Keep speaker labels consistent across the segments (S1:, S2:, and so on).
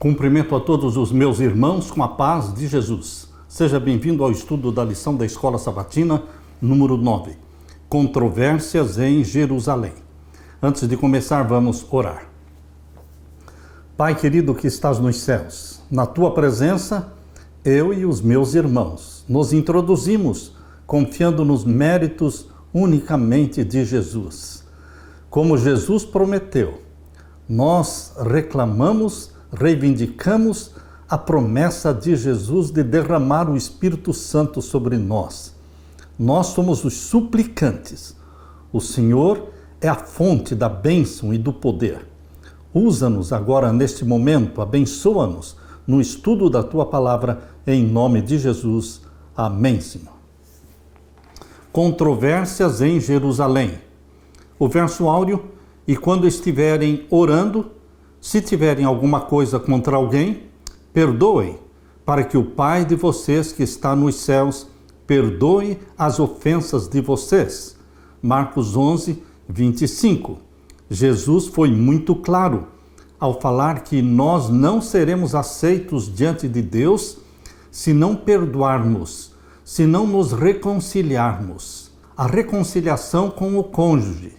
S1: Cumprimento a todos os meus irmãos com a paz de Jesus. Seja bem-vindo ao estudo da lição da Escola Sabatina, número 9. Controvérsias em Jerusalém. Antes de começar, vamos orar. Pai querido que estás nos céus, na tua presença, eu e os meus irmãos nos introduzimos confiando nos méritos unicamente de Jesus. Como Jesus prometeu, nós reclamamos, reivindicamos a promessa de Jesus de derramar o Espírito Santo sobre nós. Nós somos os suplicantes. O Senhor é a fonte da bênção e do poder. Usa-nos agora neste momento, abençoa-nos no estudo da Tua Palavra, em nome de Jesus. Amém, Senhor. Controvérsias em Jerusalém. O verso áureo: e quando estiverem orando, se tiverem alguma coisa contra alguém, perdoem, para que o Pai de vocês que está nos céus perdoe as ofensas de vocês. Marcos 11, 25. Jesus foi muito claro ao falar que nós não seremos aceitos diante de Deus se não perdoarmos, se não nos reconciliarmos. A reconciliação com o cônjuge,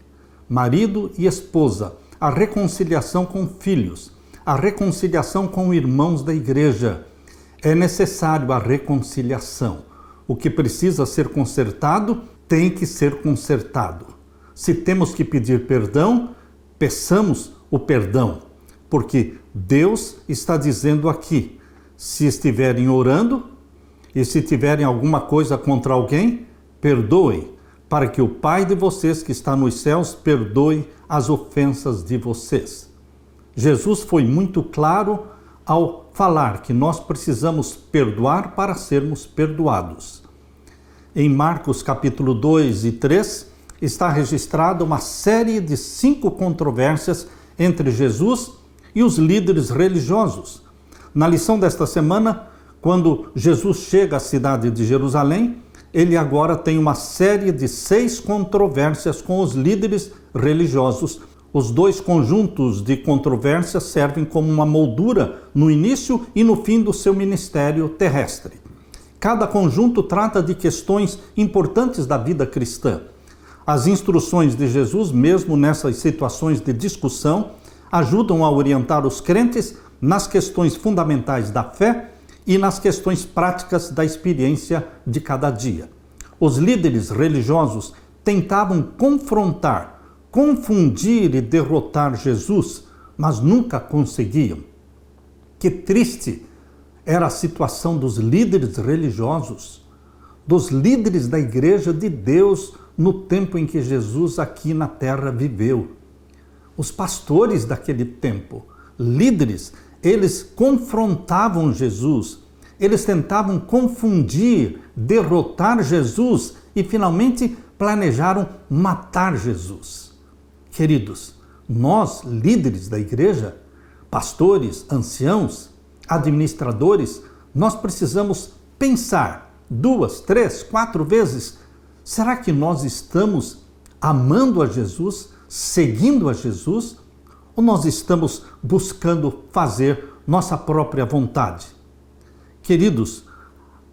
S1: marido e esposa, a reconciliação com filhos, a reconciliação com irmãos da igreja. É necessário a reconciliação. O que precisa ser consertado, tem que ser consertado. Se temos que pedir perdão, peçamos o perdão, porque Deus está dizendo aqui, se estiverem orando e se tiverem alguma coisa contra alguém, perdoem, para que o Pai de vocês que está nos céus perdoe as ofensas de vocês. Jesus foi muito claro ao falar que nós precisamos perdoar para sermos perdoados. Em Marcos capítulo 2 e 3 está registrada uma série de 5 controvérsias entre Jesus e os líderes religiosos. Na lição desta semana, quando Jesus chega à cidade de Jerusalém, ele agora tem uma série de 6 controvérsias com os líderes religiosos. Os 2 conjuntos de controvérsias servem como uma moldura no início e no fim do seu ministério terrestre. Cada conjunto trata de questões importantes da vida cristã. As instruções de Jesus, mesmo nessas situações de discussão, ajudam a orientar os crentes nas questões fundamentais da fé e nas questões práticas da experiência de cada dia. Os líderes religiosos tentavam confrontar, confundir e derrotar Jesus, mas nunca conseguiam. Que triste era a situação dos líderes religiosos, dos líderes da Igreja de Deus no tempo em que Jesus aqui na terra viveu. Os pastores daquele tempo, líderes, eles confrontavam Jesus, eles tentavam confundir, derrotar Jesus e finalmente planejaram matar Jesus. Queridos, nós, líderes da igreja, pastores, anciãos, administradores, nós precisamos pensar 2, 3, 4 vezes, será que nós estamos amando a Jesus, seguindo a Jesus, ou nós estamos buscando fazer nossa própria vontade? Queridos,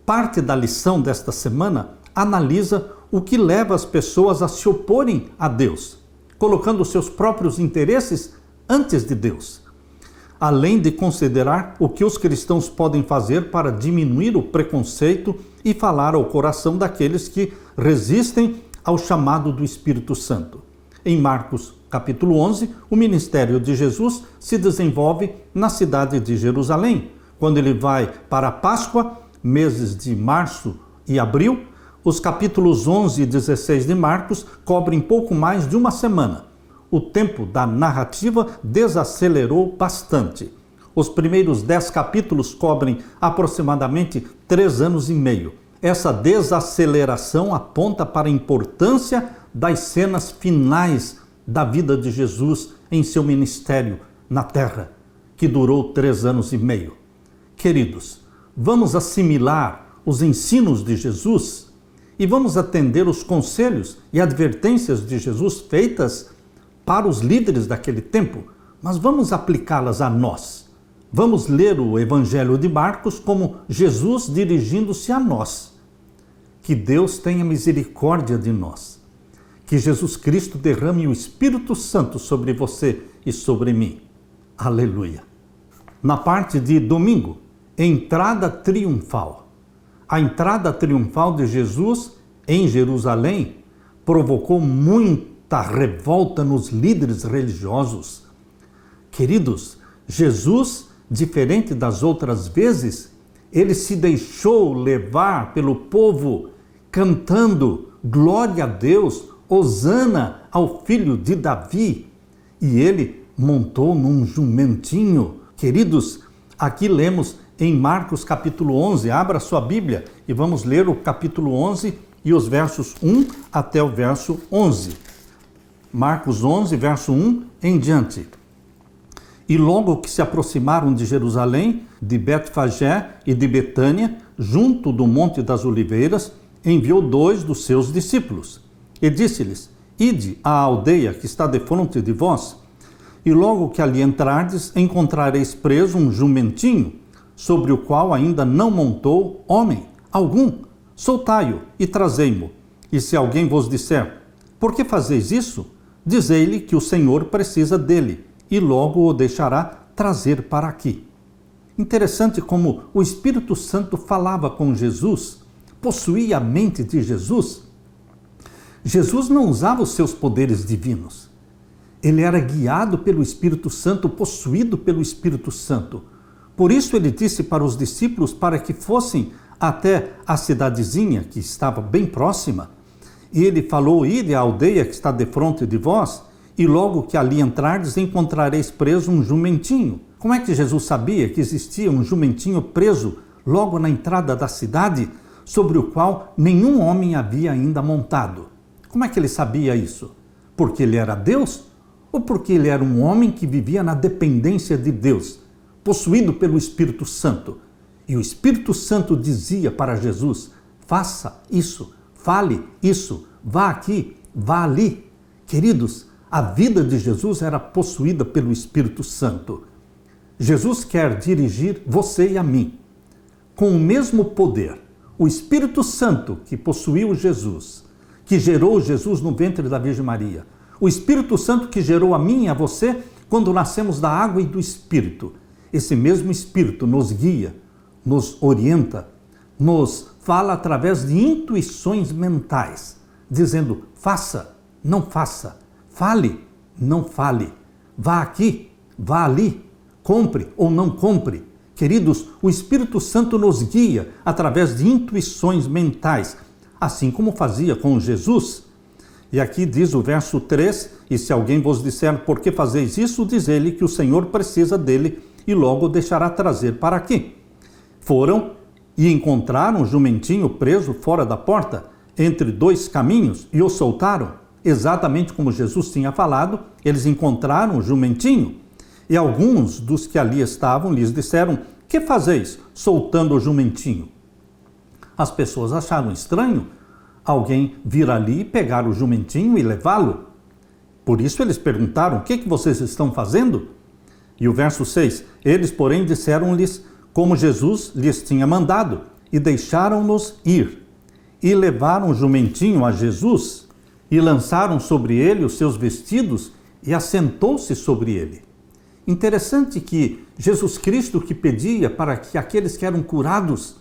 S1: parte da lição desta semana analisa o que leva as pessoas a se oporem a Deus, colocando seus próprios interesses antes de Deus, além de considerar o que os cristãos podem fazer para diminuir o preconceito e falar ao coração daqueles que resistem ao chamado do Espírito Santo. Em Marcos capítulo 11, o ministério de Jesus se desenvolve na cidade de Jerusalém. Quando ele vai para a Páscoa, meses de março e abril, os capítulos 11 e 16 de Marcos cobrem pouco mais de uma semana. O tempo da narrativa desacelerou bastante. Os primeiros 10 capítulos cobrem aproximadamente 3 anos e meio. Essa desaceleração aponta para a importância das cenas finais da vida de Jesus em seu ministério na terra, que durou 3 anos e meio. Queridos, vamos assimilar os ensinos de Jesus e vamos atender os conselhos e advertências de Jesus feitas para os líderes daquele tempo, mas vamos aplicá-las a nós. Vamos ler o Evangelho de Marcos como Jesus dirigindo-se a nós. Que Deus tenha misericórdia de nós. Que Jesus Cristo derrame o Espírito Santo sobre você e sobre mim. Aleluia. Na parte de domingo, entrada triunfal. A entrada triunfal de Jesus em Jerusalém provocou muita revolta nos líderes religiosos. Queridos, Jesus, diferente das outras vezes, ele se deixou levar pelo povo cantando glória a Deus, hosana ao filho de Davi. E ele montou num jumentinho. Queridos, aqui lemos em Marcos capítulo 11, abra sua Bíblia e vamos ler o capítulo 11 e os versos 1 até o verso 11. Marcos 11, verso 1 em diante. E logo que se aproximaram de Jerusalém, de Betfagé e de Betânia, junto do Monte das Oliveiras, enviou 2 dos seus discípulos. E disse-lhes: Ide à aldeia que está defronte de vós, e logo que ali entrardes, encontrareis preso um jumentinho, sobre o qual ainda não montou homem algum. Soltai-o e trazei-mo. E se alguém vos disser: Por que fazeis isso? Dizei-lhe que o Senhor precisa dele, e logo o deixará trazer para aqui. Interessante como o Espírito Santo falava com Jesus, possuía a mente de Jesus. Jesus não usava os seus poderes divinos. Ele era guiado pelo Espírito Santo, possuído pelo Espírito Santo. Por isso ele disse para os discípulos para que fossem até a cidadezinha que estava bem próxima. E ele falou: Ide à aldeia que está defronte de vós, e logo que ali entrardes, encontrareis preso um jumentinho. Como é que Jesus sabia que existia um jumentinho preso logo na entrada da cidade, sobre o qual nenhum homem havia ainda montado? Como é que ele sabia isso? Porque ele era Deus? Ou porque ele era um homem que vivia na dependência de Deus, possuído pelo Espírito Santo? E o Espírito Santo dizia para Jesus: faça isso, fale isso, vá aqui, vá ali. Queridos, a vida de Jesus era possuída pelo Espírito Santo. Jesus quer dirigir você e a mim com o mesmo poder. O Espírito Santo que possuiu Jesus, que gerou Jesus no ventre da Virgem Maria. O Espírito Santo que gerou a mim e a você quando nascemos da água e do Espírito. Esse mesmo Espírito nos guia, nos orienta, nos fala através de intuições mentais, dizendo: faça, não faça, fale, não fale, vá aqui, vá ali, compre ou não compre. Queridos, o Espírito Santo nos guia através de intuições mentais, assim como fazia com Jesus. E aqui diz o verso 3, e se alguém vos disser: por que fazeis isso? Diz-lhe que o Senhor precisa dele e logo o deixará trazer para aqui. Foram e encontraram o jumentinho preso fora da porta, entre 2 caminhos, e o soltaram. Exatamente como Jesus tinha falado, eles encontraram o jumentinho. E alguns dos que ali estavam lhes disseram: que fazeis soltando o jumentinho? As pessoas acharam estranho alguém vir ali, pegar o jumentinho e levá-lo. Por isso eles perguntaram: o que vocês estão fazendo? E o verso 6, eles porém disseram-lhes como Jesus lhes tinha mandado, e deixaram-nos ir. E levaram o jumentinho a Jesus, e lançaram sobre ele os seus vestidos, e assentou-se sobre ele. Interessante que Jesus Cristo, que pedia para que aqueles que eram curados,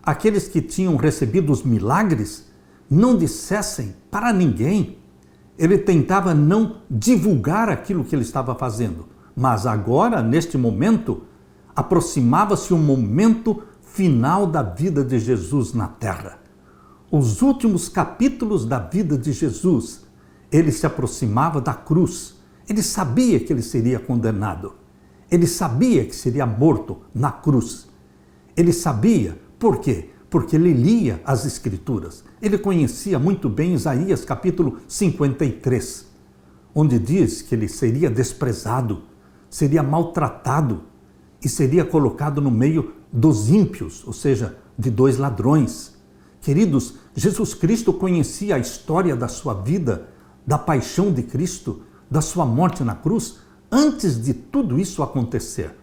S1: aqueles que tinham recebido os milagres, não dissessem para ninguém. Ele tentava não divulgar aquilo que ele estava fazendo. Mas agora, neste momento, aproximava-se o momento final da vida de Jesus na terra. Os últimos capítulos da vida de Jesus, ele se aproximava da cruz. Ele sabia que ele seria condenado. Ele sabia que seria morto na cruz. Ele sabia, por quê? Porque ele lia as Escrituras. Ele conhecia muito bem Isaías capítulo 53, onde diz que ele seria desprezado, seria maltratado e seria colocado no meio dos ímpios, ou seja, de 2 ladrões. Queridos, Jesus Cristo conhecia a história da sua vida, da paixão de Cristo, da sua morte na cruz, antes de tudo isso acontecer.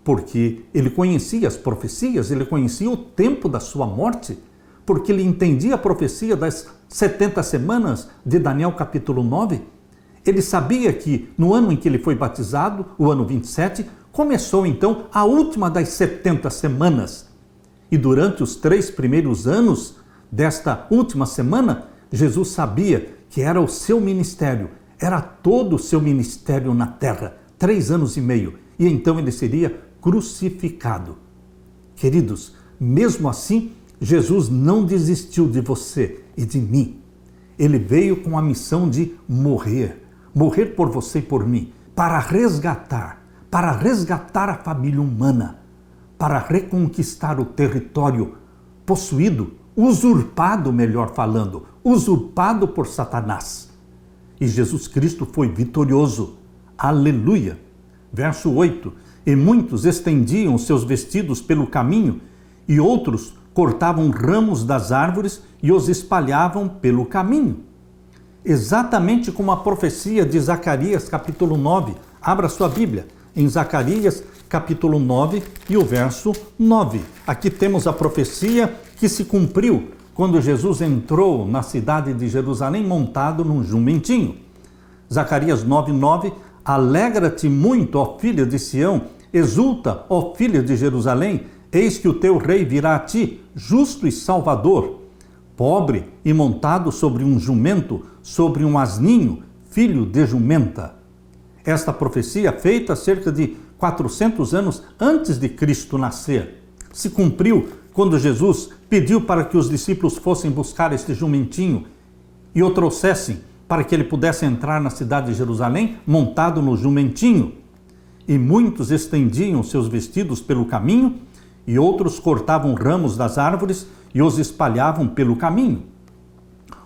S1: porque ele conhecia as profecias, ele conhecia o tempo da sua morte, porque ele entendia a profecia das 70 semanas de Daniel capítulo 9. Ele sabia que no ano em que ele foi batizado, o ano 27, começou então a última das 70 semanas. E durante os 3 primeiros anos desta última semana, Jesus sabia que era o seu ministério, era todo o seu ministério na terra, 3 anos e meio, e então ele seria crucificado. Queridos, mesmo assim, Jesus não desistiu de você e de mim. Ele veio com a missão de morrer por você e por mim, para resgatar a família humana, para reconquistar o território possuído, usurpado, melhor falando, usurpado por Satanás. E Jesus Cristo foi vitorioso. Aleluia! Verso 8: E muitos estendiam seus vestidos pelo caminho, e outros cortavam ramos das árvores e os espalhavam pelo caminho. Exatamente como a profecia de Zacarias, capítulo 9. Abra sua Bíblia em Zacarias, capítulo 9 e o verso 9. Aqui temos a profecia que se cumpriu quando Jesus entrou na cidade de Jerusalém montado num jumentinho. Zacarias 9:9: Alegra-te muito, ó filha de Sião, exulta, ó filha de Jerusalém, eis que o teu rei virá a ti, justo e salvador, pobre e montado sobre um jumento, sobre um asninho, filho de jumenta. Esta profecia, feita cerca de 400 anos antes de Cristo nascer, se cumpriu quando Jesus pediu para que os discípulos fossem buscar este jumentinho e o trouxessem para que ele pudesse entrar na cidade de Jerusalém montado no jumentinho. E muitos estendiam seus vestidos pelo caminho, e outros cortavam ramos das árvores e os espalhavam pelo caminho.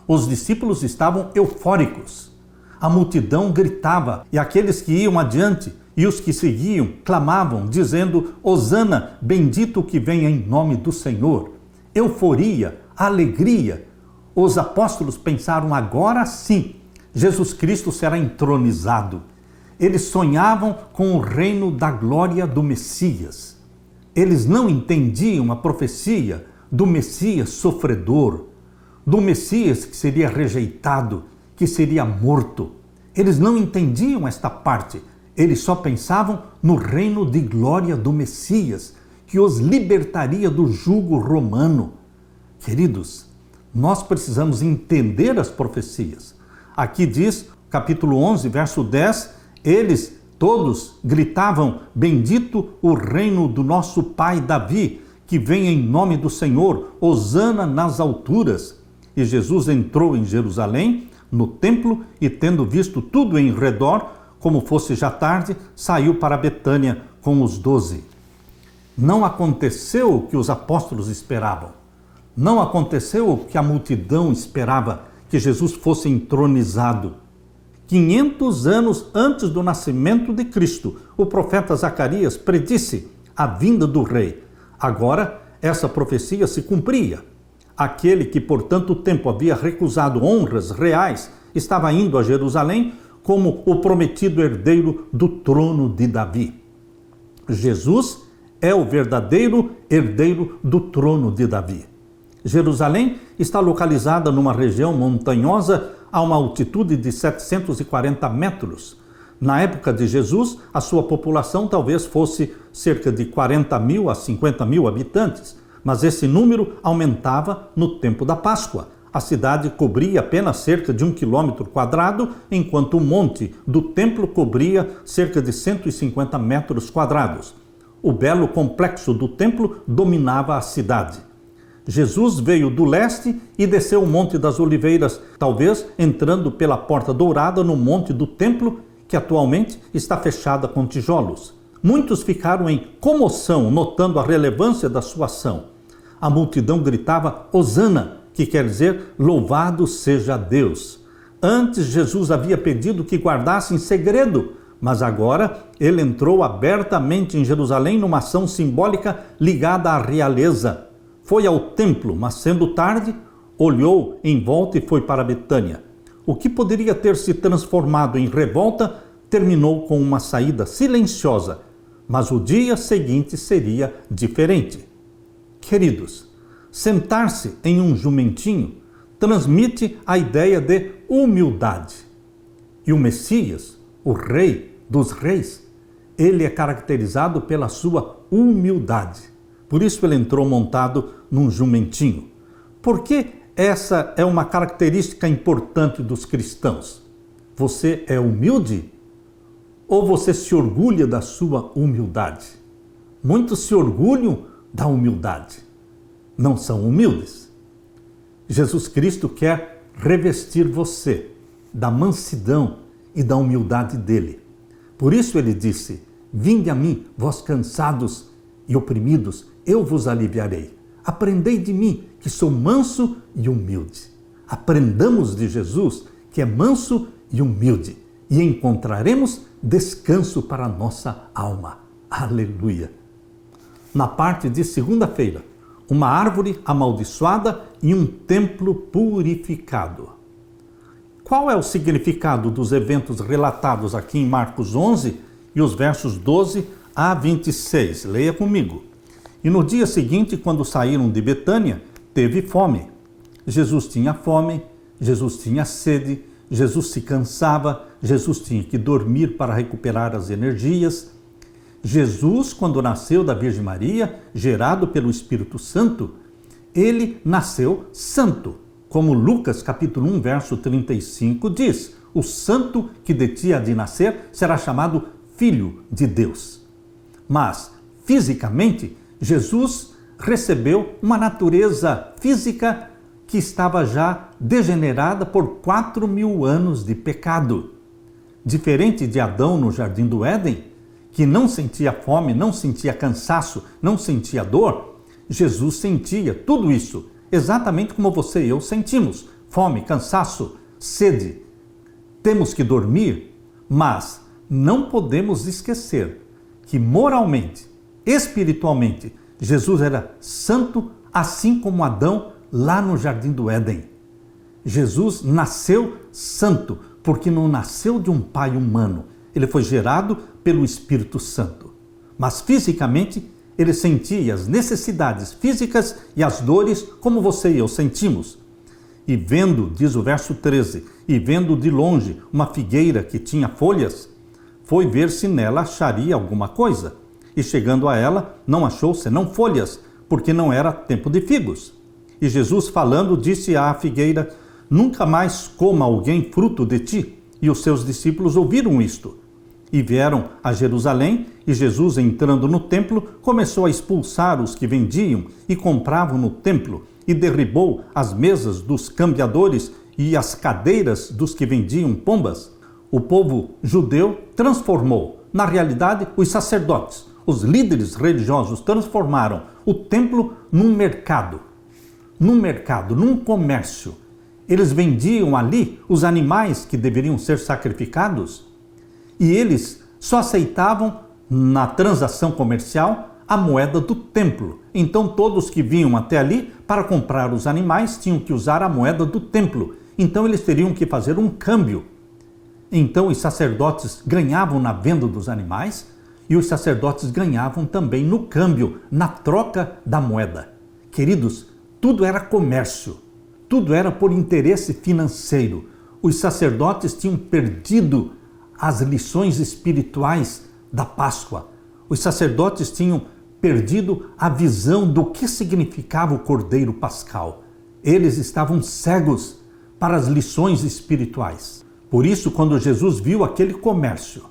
S1: Os discípulos estavam eufóricos. A multidão gritava, e aqueles que iam adiante e os que seguiam clamavam, dizendo: Hosana, bendito o que vem em nome do Senhor. Euforia, alegria. Os apóstolos pensaram: agora sim, Jesus Cristo será entronizado. Eles sonhavam com o reino da glória do Messias. Eles não entendiam a profecia do Messias sofredor, do Messias que seria rejeitado, que seria morto. Eles não entendiam esta parte. Eles só pensavam no reino de glória do Messias, que os libertaria do jugo romano. Queridos, nós precisamos entender as profecias. Aqui diz, capítulo 11, verso 10, eles todos gritavam: bendito o reino do nosso pai Davi, que vem em nome do Senhor, hosana nas alturas. E Jesus entrou em Jerusalém, no templo, e tendo visto tudo em redor, como fosse já tarde, saiu para Betânia com os 12. Não aconteceu o que os apóstolos esperavam. Não aconteceu o que a multidão esperava, que Jesus fosse entronizado. 500 anos antes do nascimento de Cristo, o profeta Zacarias predisse a vinda do rei. Agora, essa profecia se cumpria. Aquele que por tanto tempo havia recusado honras reais estava indo a Jerusalém como o prometido herdeiro do trono de Davi. Jesus é o verdadeiro herdeiro do trono de Davi. Jerusalém está localizada numa região montanhosa a uma altitude de 740 metros. Na época de Jesus, a sua população talvez fosse cerca de 40 mil a 50 mil habitantes, mas esse número aumentava no tempo da Páscoa. A cidade cobria apenas cerca de 1 quilômetro quadrado, enquanto o monte do templo cobria cerca de 150 metros quadrados. O belo complexo do templo dominava a cidade. Jesus veio do leste e desceu o Monte das Oliveiras, talvez entrando pela Porta Dourada no Monte do Templo, que atualmente está fechada com tijolos. Muitos ficaram em comoção, notando a relevância da sua ação. A multidão gritava Hosana, que quer dizer louvado seja Deus. Antes Jesus havia pedido que guardassem segredo, mas agora ele entrou abertamente em Jerusalém numa ação simbólica ligada à realeza. Foi ao templo, mas sendo tarde, olhou em volta e foi para Betânia. O que poderia ter se transformado em revolta terminou com uma saída silenciosa, mas o dia seguinte seria diferente. Queridos, sentar-se em um jumentinho transmite a ideia de humildade. E o Messias, o Rei dos Reis, ele é caracterizado pela sua humildade. Por isso ele entrou montado num jumentinho. Por que essa é uma característica importante dos cristãos? Você é humilde? Ou você se orgulha da sua humildade? Muitos se orgulham da humildade. Não são humildes. Jesus Cristo quer revestir você da mansidão e da humildade dele. Por isso ele disse: vinde a mim, vós cansados e oprimidos, eu vos aliviarei. Aprendei de mim, que sou manso e humilde. Aprendamos de Jesus, que é manso e humilde, e encontraremos descanso para a nossa alma. Aleluia! Na parte de segunda-feira, uma árvore amaldiçoada e um templo purificado. Qual é o significado dos eventos relatados aqui em Marcos 11 e os versos 12 a 26? Leia comigo. E no dia seguinte, quando saíram de Betânia, teve fome. Jesus tinha fome, Jesus tinha sede, Jesus se cansava, Jesus tinha que dormir para recuperar as energias. Jesus, quando nasceu da Virgem Maria, gerado pelo Espírito Santo, ele nasceu santo. Como Lucas capítulo 1, verso 35 diz: o santo que de ti há de nascer será chamado Filho de Deus. Mas, fisicamente, Jesus recebeu uma natureza física que estava já degenerada por 4.000 anos de pecado. Diferente de Adão no Jardim do Éden, que não sentia fome, não sentia cansaço, não sentia dor, Jesus sentia tudo isso, exatamente como você e eu sentimos: fome, cansaço, sede. Temos que dormir, mas não podemos esquecer que moralmente, espiritualmente, Jesus era santo, assim como Adão lá no Jardim do Éden. Jesus nasceu santo, porque não nasceu de um pai humano. Ele foi gerado pelo Espírito Santo. Mas fisicamente, ele sentia as necessidades físicas e as dores como você e eu sentimos. E vendo, diz o verso 13, e vendo de longe uma figueira que tinha folhas, foi ver se nela acharia alguma coisa. E chegando a ela, não achou senão folhas, porque não era tempo de figos. E Jesus, falando, disse à figueira: nunca mais coma alguém fruto de ti. E os seus discípulos ouviram isto. E vieram a Jerusalém, e Jesus, entrando no templo, começou a expulsar os que vendiam e compravam no templo, e derribou as mesas dos cambiadores e as cadeiras dos que vendiam pombas. O povo judeu transformou, na realidade, os sacerdotes, os líderes religiosos transformaram o templo num mercado, num comércio. Eles vendiam ali os animais que deveriam ser sacrificados e eles só aceitavam na transação comercial a moeda do templo. Então todos que vinham até ali para comprar os animais tinham que usar a moeda do templo. Então eles teriam que fazer um câmbio. Então os sacerdotes ganhavam na venda dos animais e os sacerdotes ganhavam também no câmbio, na troca da moeda. Queridos, tudo era comércio, tudo era por interesse financeiro. Os sacerdotes tinham perdido as lições espirituais da Páscoa. Os sacerdotes tinham perdido a visão do que significava o Cordeiro Pascal. Eles estavam cegos para as lições espirituais. Por isso, quando Jesus viu aquele comércio,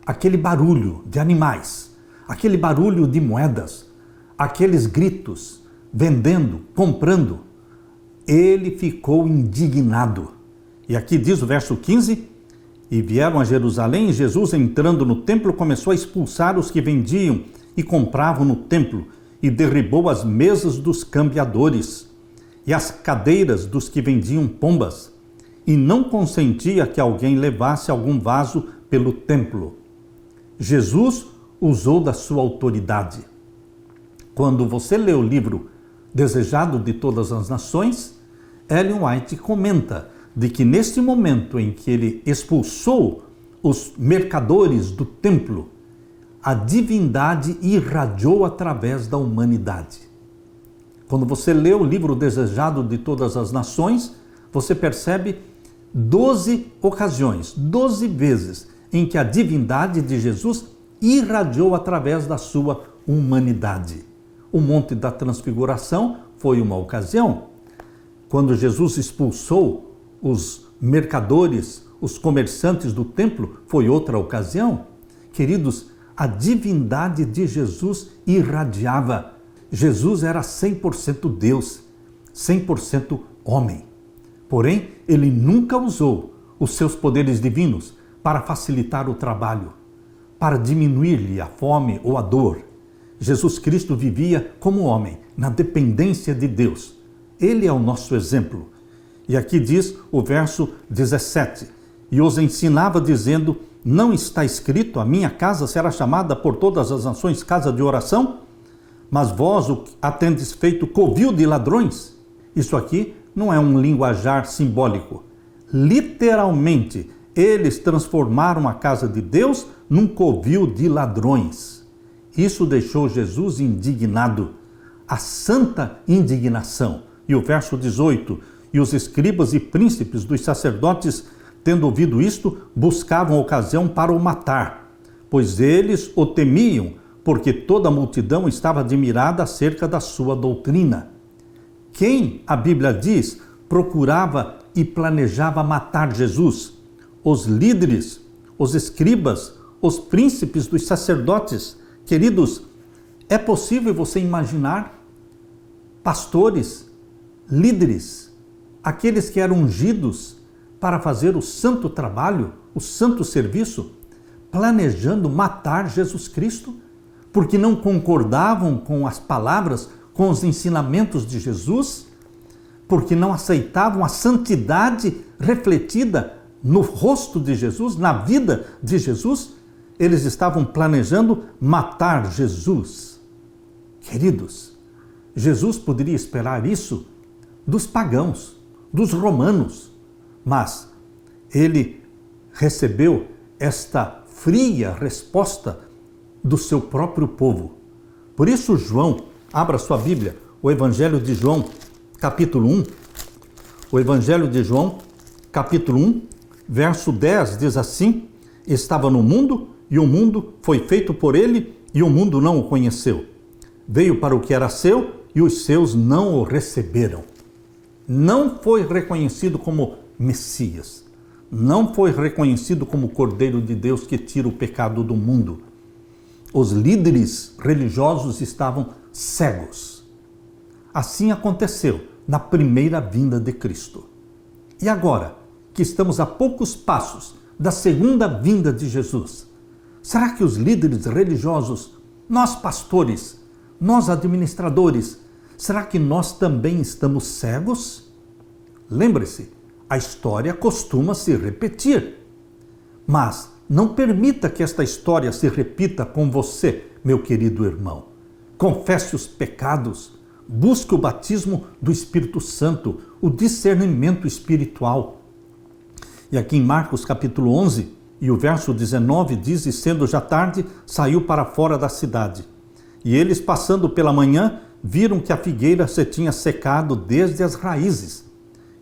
S1: aquele barulho de animais, aquele barulho de moedas, aqueles gritos, vendendo, comprando, ele ficou indignado. E aqui diz o verso 15, e vieram a Jerusalém, e Jesus, entrando no templo, começou a expulsar os que vendiam e compravam no templo, e derribou as mesas dos cambiadores e as cadeiras dos que vendiam pombas, e não consentia que alguém levasse algum vaso pelo templo. Jesus usou da sua autoridade. Quando você lê o livro Desejado de Todas as Nações, Ellen White comenta de que neste momento em que ele expulsou os mercadores do templo, a divindade irradiou através da humanidade. Quando você lê o livro Desejado de Todas as Nações, você percebe 12 ocasiões, 12 vezes em que a divindade de Jesus irradiou através da sua humanidade. O Monte da Transfiguração foi uma ocasião. Quando Jesus expulsou os mercadores, os comerciantes do templo, foi outra ocasião. Queridos, a divindade de Jesus irradiava. Jesus era 100% Deus, 100% homem. Porém, ele nunca usou os seus poderes divinos para facilitar o trabalho, para diminuir-lhe a fome ou a dor. Jesus Cristo vivia como homem, na dependência de Deus. Ele é o nosso exemplo. E aqui diz o verso 17, e os ensinava dizendo, não está escrito, a minha casa será chamada por todas as nações casa de oração? Mas vós a tendes feito covil de ladrões. Isso aqui não é um linguajar simbólico. Literalmente, eles transformaram a casa de Deus num covil de ladrões. Isso deixou Jesus indignado. A santa indignação. E o verso 18, e os escribas e príncipes dos sacerdotes, tendo ouvido isto, buscavam ocasião para o matar, pois eles o temiam, porque toda a multidão estava admirada acerca da sua doutrina. Quem, a Bíblia diz, procurava e planejava matar Jesus? Os líderes, os escribas, os príncipes dos sacerdotes. Queridos, é possível você imaginar pastores, líderes, aqueles que eram ungidos para fazer o santo trabalho, o santo serviço, planejando matar Jesus Cristo, porque não concordavam com as palavras, com os ensinamentos de Jesus, porque não aceitavam a santidade refletida no rosto de Jesus, na vida de Jesus, eles estavam planejando matar Jesus. Queridos, Jesus poderia esperar isso dos pagãos, dos romanos, mas ele recebeu esta fria resposta do seu próprio povo. Por isso João, abra sua Bíblia, o Evangelho de João, capítulo 1. O Evangelho de João, capítulo 1, verso 10, diz assim, estava no mundo, e o mundo foi feito por ele, e o mundo não o conheceu. Veio para o que era seu, e os seus não o receberam. Não foi reconhecido como Messias. Não foi reconhecido como Cordeiro de Deus que tira o pecado do mundo. Os líderes religiosos estavam cegos. Assim aconteceu na primeira vinda de Cristo. E agora, que estamos a poucos passos da segunda vinda de Jesus, será que os líderes religiosos, nós pastores, nós administradores, será que nós também estamos cegos? Lembre-se, a história costuma se repetir. Mas não permita que esta história se repita com você, meu querido irmão. Confesse os pecados, busque o batismo do Espírito Santo, o discernimento espiritual. E aqui em Marcos capítulo 11, e o verso 19 diz, e sendo já tarde, saiu para fora da cidade. E eles, passando pela manhã, viram que a figueira se tinha secado desde as raízes.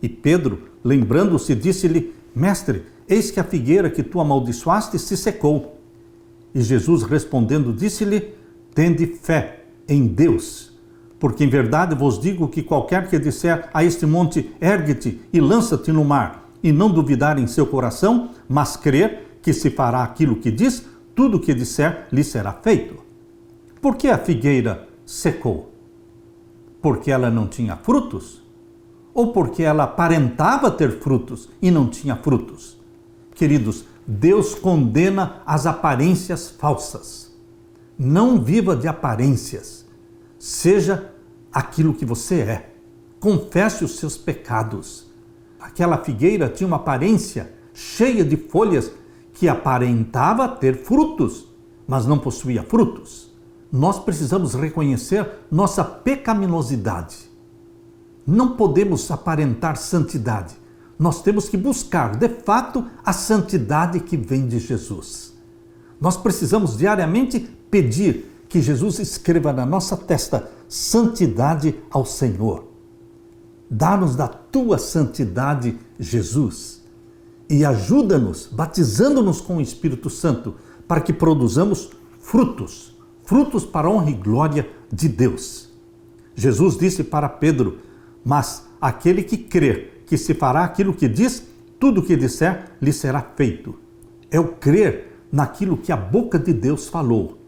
S1: E Pedro, lembrando-se, disse-lhe, mestre, eis que a figueira que tu amaldiçoaste se secou. E Jesus respondendo disse-lhe, tende fé em Deus, porque em verdade vos digo que qualquer que disser a este monte, ergue-te e lança-te no mar, e não duvidar em seu coração, mas crer que se fará aquilo que diz, tudo o que disser lhe será feito. Por que a figueira secou? Porque ela não tinha frutos? Ou porque ela aparentava ter frutos e não tinha frutos? Queridos, Deus condena as aparências falsas. Não viva de aparências. Seja aquilo que você é. Confesse os seus pecados. Aquela figueira tinha uma aparência cheia de folhas que aparentava ter frutos, mas não possuía frutos. Nós precisamos reconhecer nossa pecaminosidade. Não podemos aparentar santidade. Nós temos que buscar, de fato, a santidade que vem de Jesus. Nós precisamos diariamente pedir que Jesus escreva na nossa testa santidade ao Senhor. Dá-nos da tua santidade, Jesus, e ajuda-nos, batizando-nos com o Espírito Santo, para que produzamos frutos para a honra e glória de Deus. Jesus disse para Pedro: mas aquele que crer que se fará aquilo que diz, tudo o que disser lhe será feito. É o crer naquilo que a boca de Deus falou.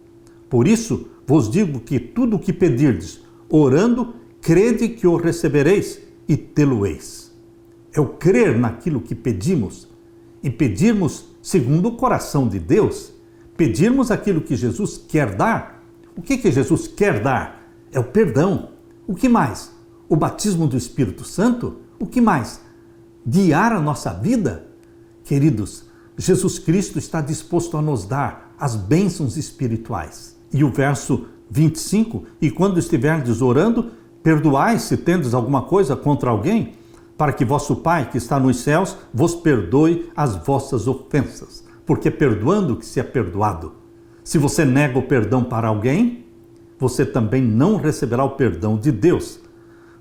S1: Por isso vos digo que tudo o que pedirdes, orando, crede que o recebereis e tê-lo-eis. É o crer naquilo que pedimos e pedirmos segundo o coração de Deus, pedirmos aquilo que Jesus quer dar. O que Jesus quer dar? É o perdão. O que mais? O batismo do Espírito Santo? O que mais? Guiar a nossa vida? Queridos, Jesus Cristo está disposto a nos dar as bênçãos espirituais. E o verso 25, e quando estiverdes orando, perdoai se tendes alguma coisa contra alguém, para que vosso Pai que está nos céus vos perdoe as vossas ofensas. Porque perdoando que se é perdoado. Se você nega o perdão para alguém, você também não receberá o perdão de Deus.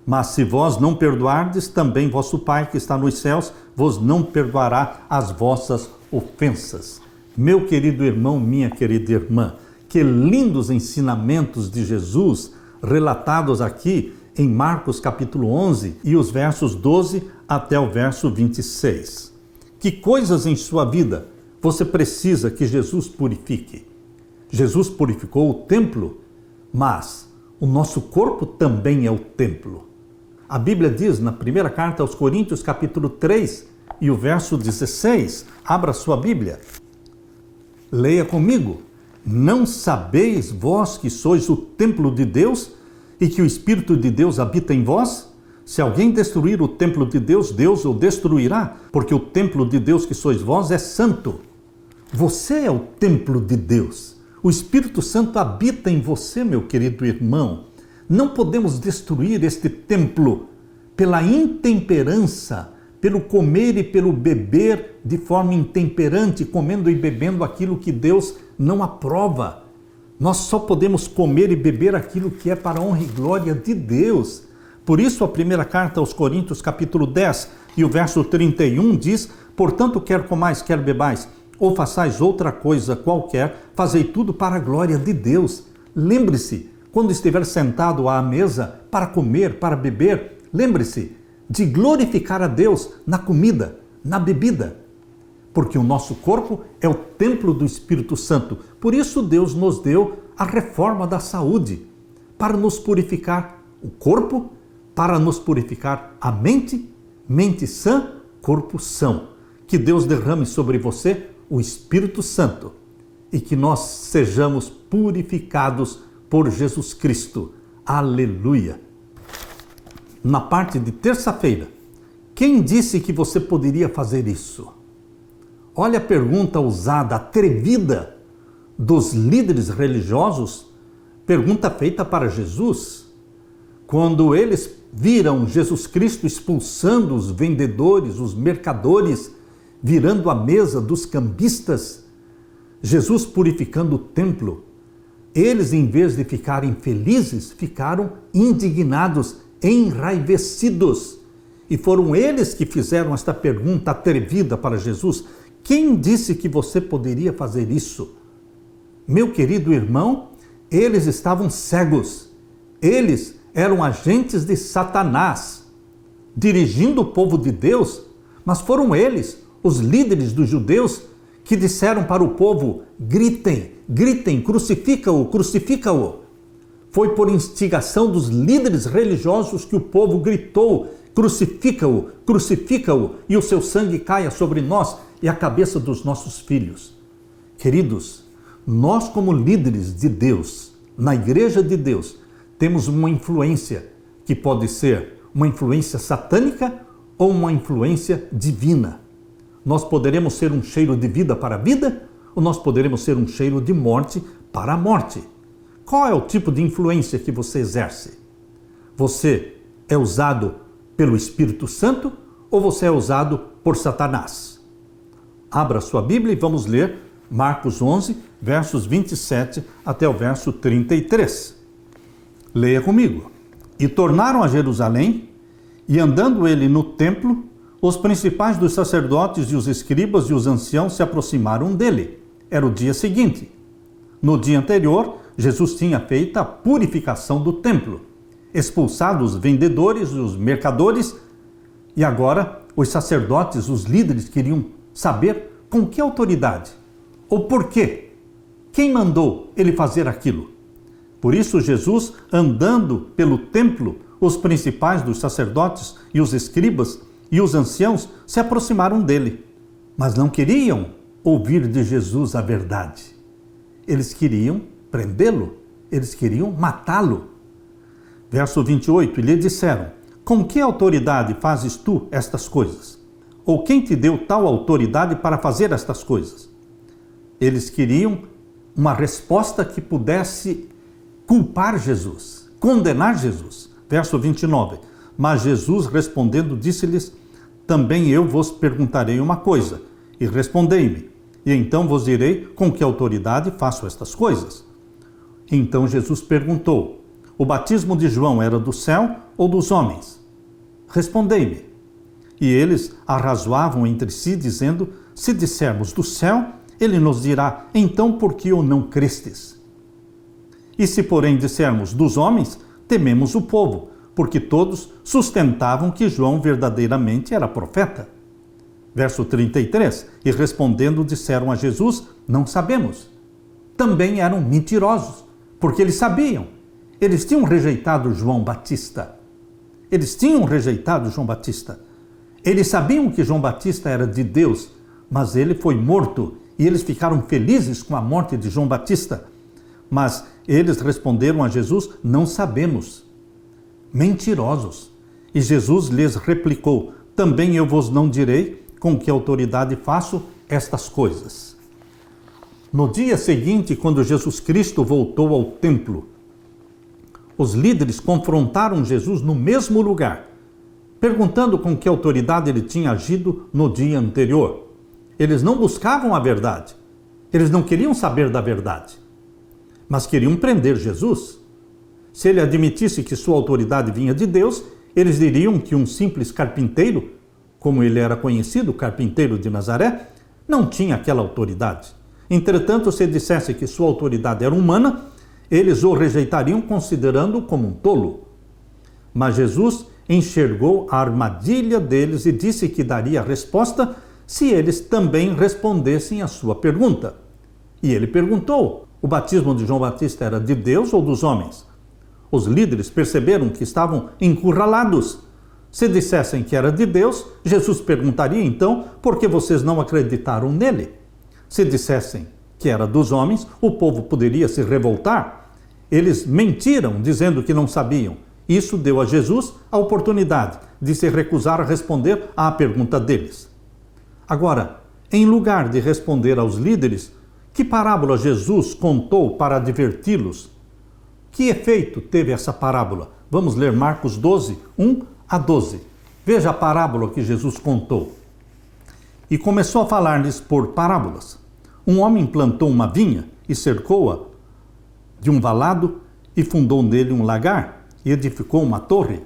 S1: Mas se vós não perdoardes, também vosso Pai que está nos céus vos não perdoará as vossas ofensas. Meu querido irmão, minha querida irmã, que lindos ensinamentos de Jesus relatados aqui em Marcos capítulo 11 e os versos 12 até o verso 26. Que coisas em sua vida você precisa que Jesus purifique? Jesus purificou o templo, mas o nosso corpo também é o templo. A Bíblia diz na primeira carta aos Coríntios, capítulo 3 e o verso 16, abra sua Bíblia, leia comigo. Não sabeis vós que sois o templo de Deus e que o Espírito de Deus habita em vós? Se alguém destruir o templo de Deus, Deus o destruirá, porque o templo de Deus que sois vós é santo. Você é o templo de Deus. O Espírito Santo habita em você, meu querido irmão. Não podemos destruir este templo pela intemperança, pelo comer e pelo beber de forma intemperante, comendo e bebendo aquilo que Deus não aprova. Nós só podemos comer e beber aquilo que é para a honra e glória de Deus. Por isso a primeira carta aos Coríntios, capítulo 10 e o verso 31 diz: portanto, quer comais, quer bebais, ou façais outra coisa qualquer, fazei tudo para a glória de Deus. Lembre-se, quando estiver sentado à mesa para comer, para beber, lembre-se de glorificar a Deus na comida, na bebida. Porque o nosso corpo é o templo do Espírito Santo. Por isso Deus nos deu a reforma da saúde, para nos purificar o corpo, para nos purificar a mente, mente sã, corpo são. Que Deus derrame sobre você o Espírito Santo e que nós sejamos purificados por Jesus Cristo. Aleluia! Na parte de terça-feira, quem disse que você poderia fazer isso? Olha a pergunta ousada, atrevida dos líderes religiosos, pergunta feita para Jesus. Quando eles viram Jesus Cristo expulsando os vendedores, os mercadores, virando a mesa dos cambistas, Jesus purificando o templo, eles, em vez de ficarem felizes, ficaram indignados, enraivecidos. E foram eles que fizeram esta pergunta atrevida para Jesus: quem disse que você poderia fazer isso? Meu querido irmão, eles estavam cegos. Eles eram agentes de Satanás, dirigindo o povo de Deus, mas foram eles, os líderes dos judeus, que disseram para o povo: gritem, gritem, crucifica-o, crucifica-o. Foi por instigação dos líderes religiosos que o povo gritou: crucifica-o, crucifica-o, e o seu sangue caia sobre nós e a cabeça dos nossos filhos. Queridos, nós como líderes de Deus, na igreja de Deus, temos uma influência que pode ser uma influência satânica ou uma influência divina. Nós poderemos ser um cheiro de vida para a vida ou nós poderemos ser um cheiro de morte para a morte. Qual é o tipo de influência que você exerce? Você é usado pelo Espírito Santo ou você é usado por Satanás? Abra sua Bíblia e vamos ler Marcos 11, versos 27 até o verso 33. Leia comigo. E tornaram a Jerusalém, e andando ele no templo, os principais dos sacerdotes e os escribas e os anciãos se aproximaram dele. Era o dia seguinte. No dia anterior, Jesus tinha feito a purificação do templo, expulsado os vendedores e os mercadores, e agora os sacerdotes, os líderes, queriam saber com que autoridade ou por quê. Quem mandou ele fazer aquilo? Por isso, Jesus, andando pelo templo, os principais dos sacerdotes e os escribas e os anciãos se aproximaram dele, mas não queriam ouvir de Jesus a verdade. Eles queriam prendê-lo, eles queriam matá-lo. Verso 28, e lhe disseram: com que autoridade fazes tu estas coisas? Ou quem te deu tal autoridade para fazer estas coisas? Eles queriam uma resposta que pudesse culpar Jesus, condenar Jesus. Verso 29, mas Jesus respondendo disse-lhes: também eu vos perguntarei uma coisa, e respondei-me, e então vos direi com que autoridade faço estas coisas. Então Jesus perguntou: o batismo de João era do céu ou dos homens? Respondei-me. E eles arrazoavam entre si, dizendo: se dissermos do céu, ele nos dirá: então por que o não crestes? E se porém dissermos dos homens, tememos o povo, porque todos sustentavam que João verdadeiramente era profeta. Verso 33, e respondendo disseram a Jesus: não sabemos. Também eram mentirosos, porque eles sabiam. Eles tinham rejeitado João Batista. Eles tinham rejeitado João Batista. Eles sabiam que João Batista era de Deus, mas ele foi morto, e eles ficaram felizes com a morte de João Batista. Mas eles responderam a Jesus: não sabemos. Mentirosos. E Jesus lhes replicou: também eu vos não direi com que autoridade faço estas coisas. No dia seguinte, quando Jesus Cristo voltou ao templo, os líderes confrontaram Jesus no mesmo lugar, perguntando com que autoridade ele tinha agido no dia anterior. Eles não buscavam a verdade, eles não queriam saber da verdade, mas queriam prender Jesus. Se ele admitisse que sua autoridade vinha de Deus, eles diriam que um simples carpinteiro, como ele era conhecido, o carpinteiro de Nazaré, não tinha aquela autoridade. Entretanto, se dissesse que sua autoridade era humana, eles o rejeitariam considerando-o como um tolo. Mas Jesus enxergou a armadilha deles e disse que daria a resposta se eles também respondessem à sua pergunta. E ele perguntou: o batismo de João Batista era de Deus ou dos homens? Os líderes perceberam que estavam encurralados. Se dissessem que era de Deus, Jesus perguntaria então por que vocês não acreditaram nele. Se dissessem que era dos homens, o povo poderia se revoltar. Eles mentiram dizendo que não sabiam. Isso deu a Jesus a oportunidade de se recusar a responder à pergunta deles. Agora, em lugar de responder aos líderes, que parábola Jesus contou para adverti-los? Que efeito teve essa parábola? Vamos ler Marcos 12, 1 a 12. Veja a parábola que Jesus contou. E começou a falar-lhes por parábolas. Um homem plantou uma vinha e cercou-a de um valado e fundou nele um lagar e edificou uma torre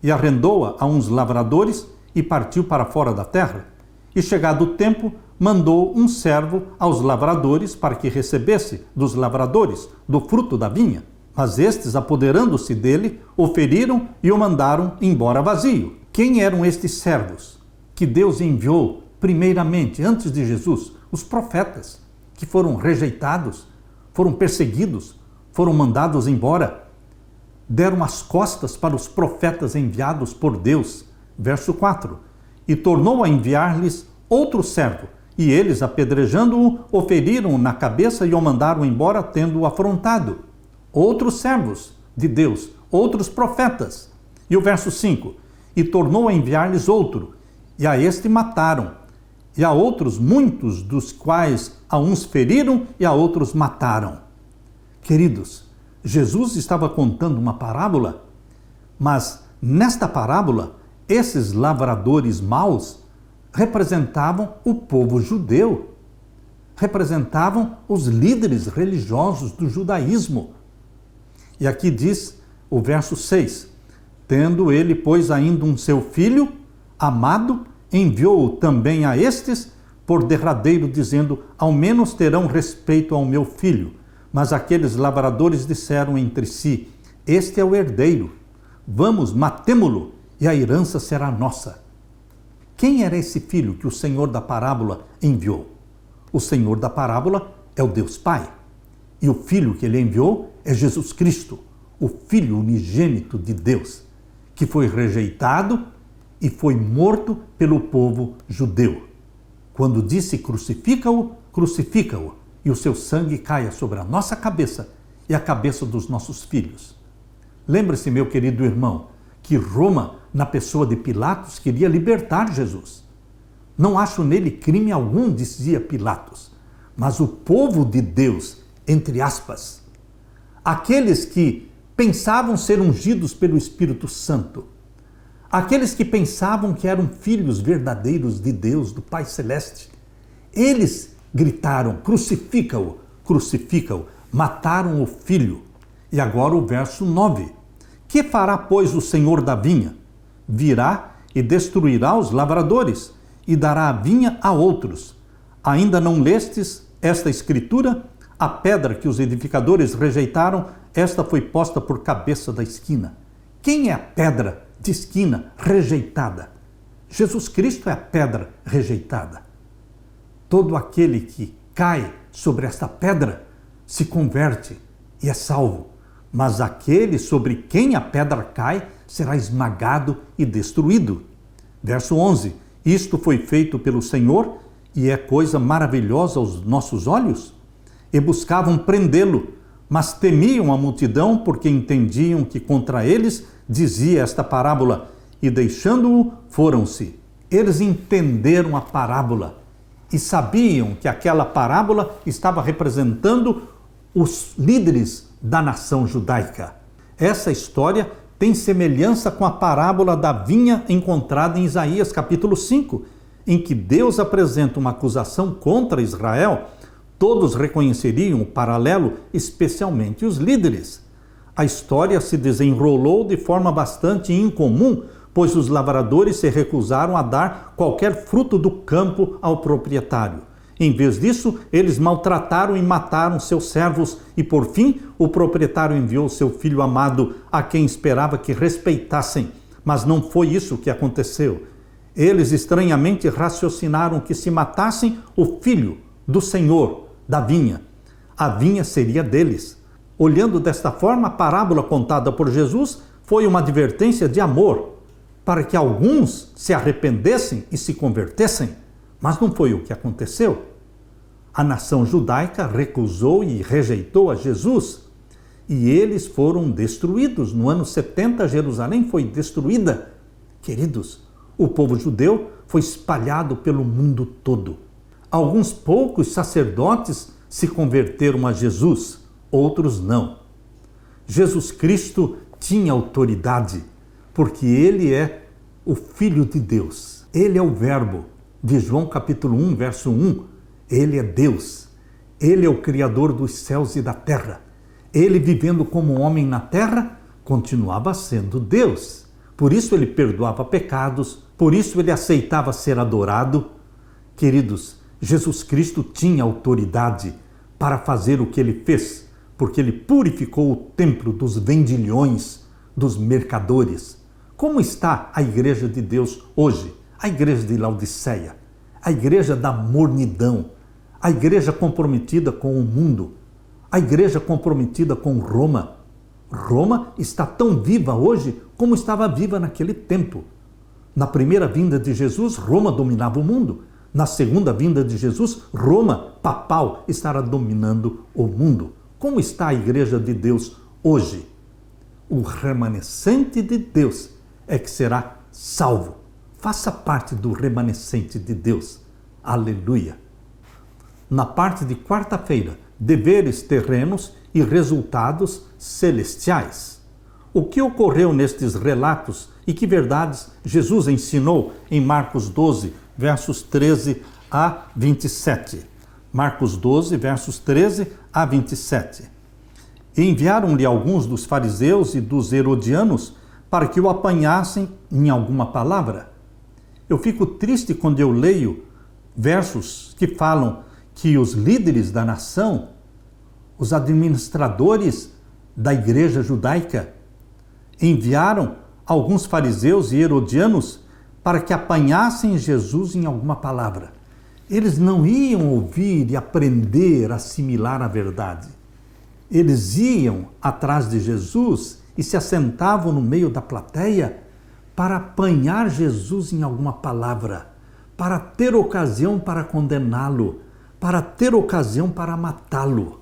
S1: e arrendou-a a uns lavradores e partiu para fora da terra. E chegado o tempo, mandou um servo aos lavradores para que recebesse dos lavradores do fruto da vinha. Mas estes, apoderando-se dele, o feriram e o mandaram embora vazio. Quem eram estes servos que Deus enviou primeiramente, antes de Jesus? Os profetas, que foram rejeitados, foram perseguidos, foram mandados embora. Deram as costas para os profetas enviados por Deus. Verso 4. E tornou a enviar-lhes outro servo, e eles, apedrejando-o, o feriram na cabeça e o mandaram embora, tendo-o afrontado. Outros servos de Deus, outros profetas. E o verso 5. E tornou a enviar-lhes outro, e a este mataram. E a outros muitos, dos quais a uns feriram e a outros mataram. Queridos, Jesus estava contando uma parábola, mas nesta parábola, esses lavradores maus representavam o povo judeu. representavam os líderes religiosos do judaísmo. E aqui diz o verso 6, tendo ele, pois, ainda um seu filho amado, enviou-o também a estes por derradeiro, dizendo, ao menos terão respeito ao meu filho. Mas aqueles lavradores disseram entre si, este é o herdeiro, vamos, matemo-lo, e a herança será nossa. Quem era esse filho que o Senhor da parábola enviou? O Senhor da parábola é o Deus Pai. E o filho que ele enviou é Jesus Cristo, o Filho unigênito de Deus, que foi rejeitado e foi morto pelo povo judeu. Quando disse crucifica-o, crucifica-o, e o seu sangue caia sobre a nossa cabeça e a cabeça dos nossos filhos. Lembre-se, meu querido irmão, que Roma, na pessoa de Pilatos, queria libertar Jesus. Não acho nele crime algum, dizia Pilatos, mas o povo de Deus, entre aspas, aqueles que pensavam ser ungidos pelo Espírito Santo, aqueles que pensavam que eram filhos verdadeiros de Deus, do Pai Celeste, eles gritaram, crucifica-o, crucifica-o, mataram o filho. E agora o verso 9. Que fará, pois, o Senhor da vinha? Virá e destruirá os lavradores e dará a vinha a outros. Ainda não lestes esta escritura? A pedra que os edificadores rejeitaram, esta foi posta por cabeça da esquina. Quem é a pedra de esquina rejeitada? Jesus Cristo é a pedra rejeitada. Todo aquele que cai sobre esta pedra se converte e é salvo. Mas aquele sobre quem a pedra cai será esmagado e destruído. Verso 11. Isto foi feito pelo Senhor e é coisa maravilhosa aos nossos olhos? E buscavam prendê-lo, mas temiam a multidão porque entendiam que contra eles dizia esta parábola, e deixando-o, foram-se. Eles entenderam a parábola e sabiam que aquela parábola estava representando os líderes da nação judaica. Essa história tem semelhança com a parábola da vinha encontrada em Isaías capítulo 5, em que Deus apresenta uma acusação contra Israel. Todos reconheceriam o paralelo, especialmente os líderes. A história se desenrolou de forma bastante incomum, pois os lavradores se recusaram a dar qualquer fruto do campo ao proprietário. Em vez disso, eles maltrataram e mataram seus servos e, por fim, o proprietário enviou seu filho amado, a quem esperava que respeitassem. Mas não foi isso que aconteceu. Eles estranhamente raciocinaram que se matassem o filho do Senhor da vinha, a vinha seria deles. Olhando desta forma, a parábola contada por Jesus foi uma advertência de amor, para que alguns se arrependessem e se convertessem. Mas não foi o que aconteceu. A nação judaica recusou e rejeitou a Jesus, e eles foram destruídos. No ano 70, Jerusalém foi destruída. Queridos, o povo judeu foi espalhado pelo mundo todo. Alguns poucos sacerdotes se converteram a Jesus, outros não. Jesus Cristo tinha autoridade, porque ele é o Filho de Deus. Ele é o Verbo. De João capítulo 1, verso 1, ele é Deus. Ele é o Criador dos céus e da terra. Ele, vivendo como homem na terra, continuava sendo Deus. Por isso ele perdoava pecados, por isso ele aceitava ser adorado. Queridos, Jesus Cristo tinha autoridade para fazer o que ele fez, porque ele purificou o templo dos vendilhões, dos mercadores. Como está a igreja de Deus hoje? A igreja de Laodiceia, a igreja da mornidão, a igreja comprometida com o mundo, a igreja comprometida com Roma. Roma está tão viva hoje como estava viva naquele tempo. Na primeira vinda de Jesus, Roma dominava o mundo. Na segunda vinda de Jesus, Roma papal estará dominando o mundo. Como está a igreja de Deus hoje? O remanescente de Deus é que será salvo. Faça parte do remanescente de Deus. Aleluia! Na parte de quarta-feira, deveres terrenos e resultados celestiais. O que ocorreu nestes relatos e que verdades Jesus ensinou em Marcos 12, versos 13 a 27. Marcos 12, versos 13 a 27. E enviaram-lhe alguns dos fariseus e dos herodianos para que o apanhassem em alguma palavra. Eu fico triste quando eu leio versos que falam que os líderes da nação, os administradores da igreja judaica, enviaram alguns fariseus e herodianos para que apanhassem Jesus em alguma palavra. Eles não iam ouvir e aprender, assimilar a verdade. Eles iam atrás de Jesus e se assentavam no meio da plateia para apanhar Jesus em alguma palavra, para ter ocasião para condená-lo, para ter ocasião para matá-lo.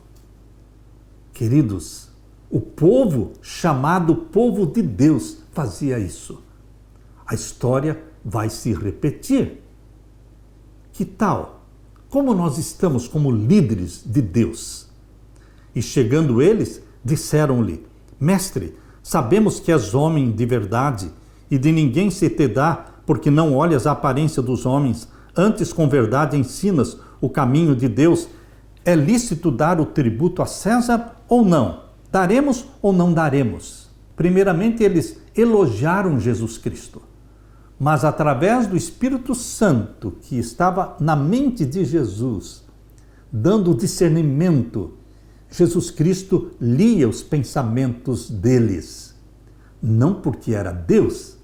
S1: Queridos, o povo chamado povo de Deus fazia isso. A história vai se repetir. Que tal? Como nós estamos como líderes de Deus? E chegando eles, disseram-lhe: Mestre, sabemos que és homem de verdade e de ninguém se te dá, porque não olhas a aparência dos homens, antes com verdade ensinas o caminho de Deus. É lícito dar o tributo a César ou não? Daremos ou não daremos? Primeiramente, eles elogiaram Jesus Cristo. Mas através do Espírito Santo que estava na mente de Jesus, dando discernimento, Jesus Cristo lia os pensamentos deles. Não porque era Deus,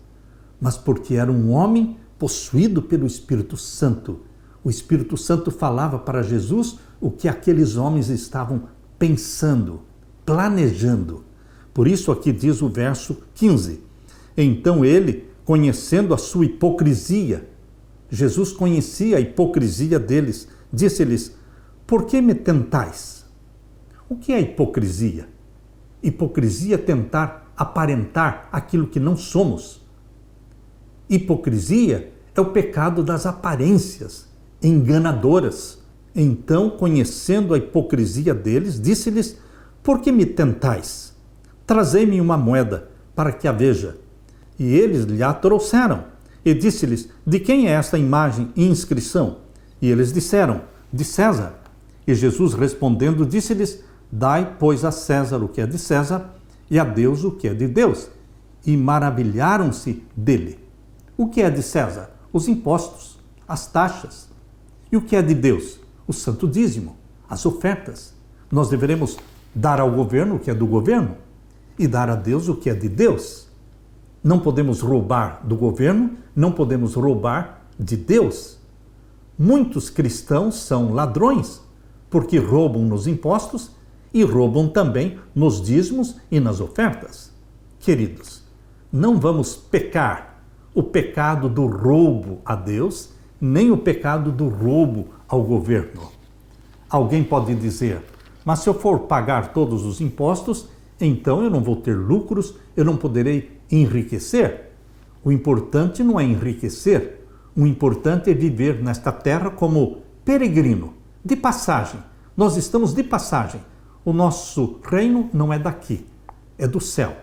S1: mas porque era um homem possuído pelo Espírito Santo. O Espírito Santo falava para Jesus o que aqueles homens estavam pensando, planejando. Por isso aqui diz o verso 15. Então ele, conhecendo a sua hipocrisia, Jesus conhecia a hipocrisia deles, disse-lhes: Por que me tentais? O que é hipocrisia? Hipocrisia é tentar aparentar aquilo que não somos. Hipocrisia é o pecado das aparências enganadoras. Então, conhecendo a hipocrisia deles, disse-lhes: Por que me tentais? Trazei-me uma moeda, para que a veja. E eles lhe a trouxeram. E disse-lhes: De quem é esta imagem e inscrição? E eles disseram: De César. E Jesus respondendo disse-lhes: Dai, pois, a César o que é de César, e a Deus o que é de Deus. E maravilharam-se dele. O que é de César? Os impostos, as taxas. E o que é de Deus? O santo dízimo, as ofertas. Nós deveremos dar ao governo o que é do governo e dar a Deus o que é de Deus. Não podemos roubar do governo, não podemos roubar de Deus. Muitos cristãos são ladrões, porque roubam nos impostos e roubam também nos dízimos e nas ofertas. Queridos, não vamos pecar o pecado do roubo a Deus, nem o pecado do roubo ao governo. Alguém pode dizer: mas se eu for pagar todos os impostos, então eu não vou ter lucros, eu não poderei enriquecer. O importante não é enriquecer, o importante é viver nesta terra como peregrino, de passagem. Nós estamos de passagem. O nosso reino não é daqui, é do céu.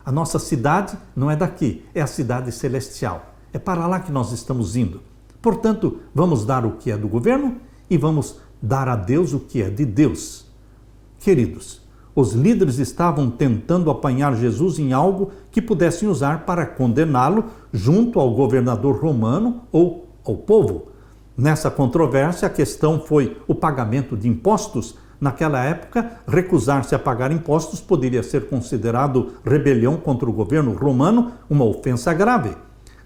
S1: A nossa cidade não é daqui, é a cidade celestial. É para lá que nós estamos indo. Portanto, vamos dar o que é do governo e vamos dar a Deus o que é de Deus. Queridos, os líderes estavam tentando apanhar Jesus em algo que pudessem usar para condená-lo junto ao governador romano ou ao povo. Nessa controvérsia, a questão foi o pagamento de impostos. Naquela época, recusar-se a pagar impostos poderia ser considerado rebelião contra o governo romano, uma ofensa grave.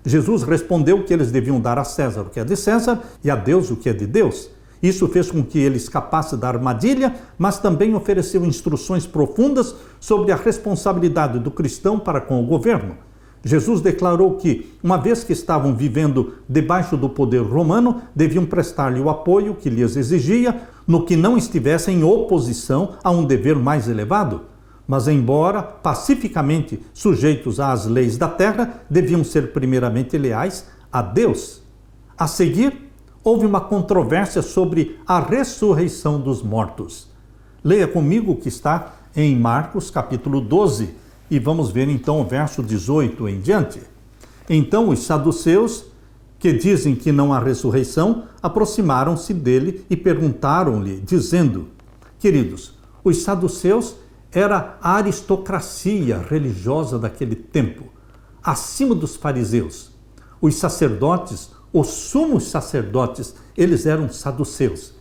S1: Jesus respondeu que eles deviam dar a César o que é de César e a Deus o que é de Deus. Isso fez com que ele escapasse da armadilha, mas também ofereceu instruções profundas sobre a responsabilidade do cristão para com o governo. Jesus declarou que, uma vez que estavam vivendo debaixo do poder romano, deviam prestar-lhe o apoio que lhes exigia, no que não estivesse em oposição a um dever mais elevado. Mas, embora pacificamente sujeitos às leis da terra, deviam ser primeiramente leais a Deus. A seguir, houve uma controvérsia sobre a ressurreição dos mortos. Leia comigo o que está em Marcos capítulo 12 e vamos ver então o verso 18 em diante. Então os saduceus que dizem que não há ressurreição, aproximaram-se dele e perguntaram-lhe, dizendo: queridos, os saduceus era a aristocracia religiosa daquele tempo, acima dos fariseus. Os sacerdotes, os sumos sacerdotes, eles eram saduceus.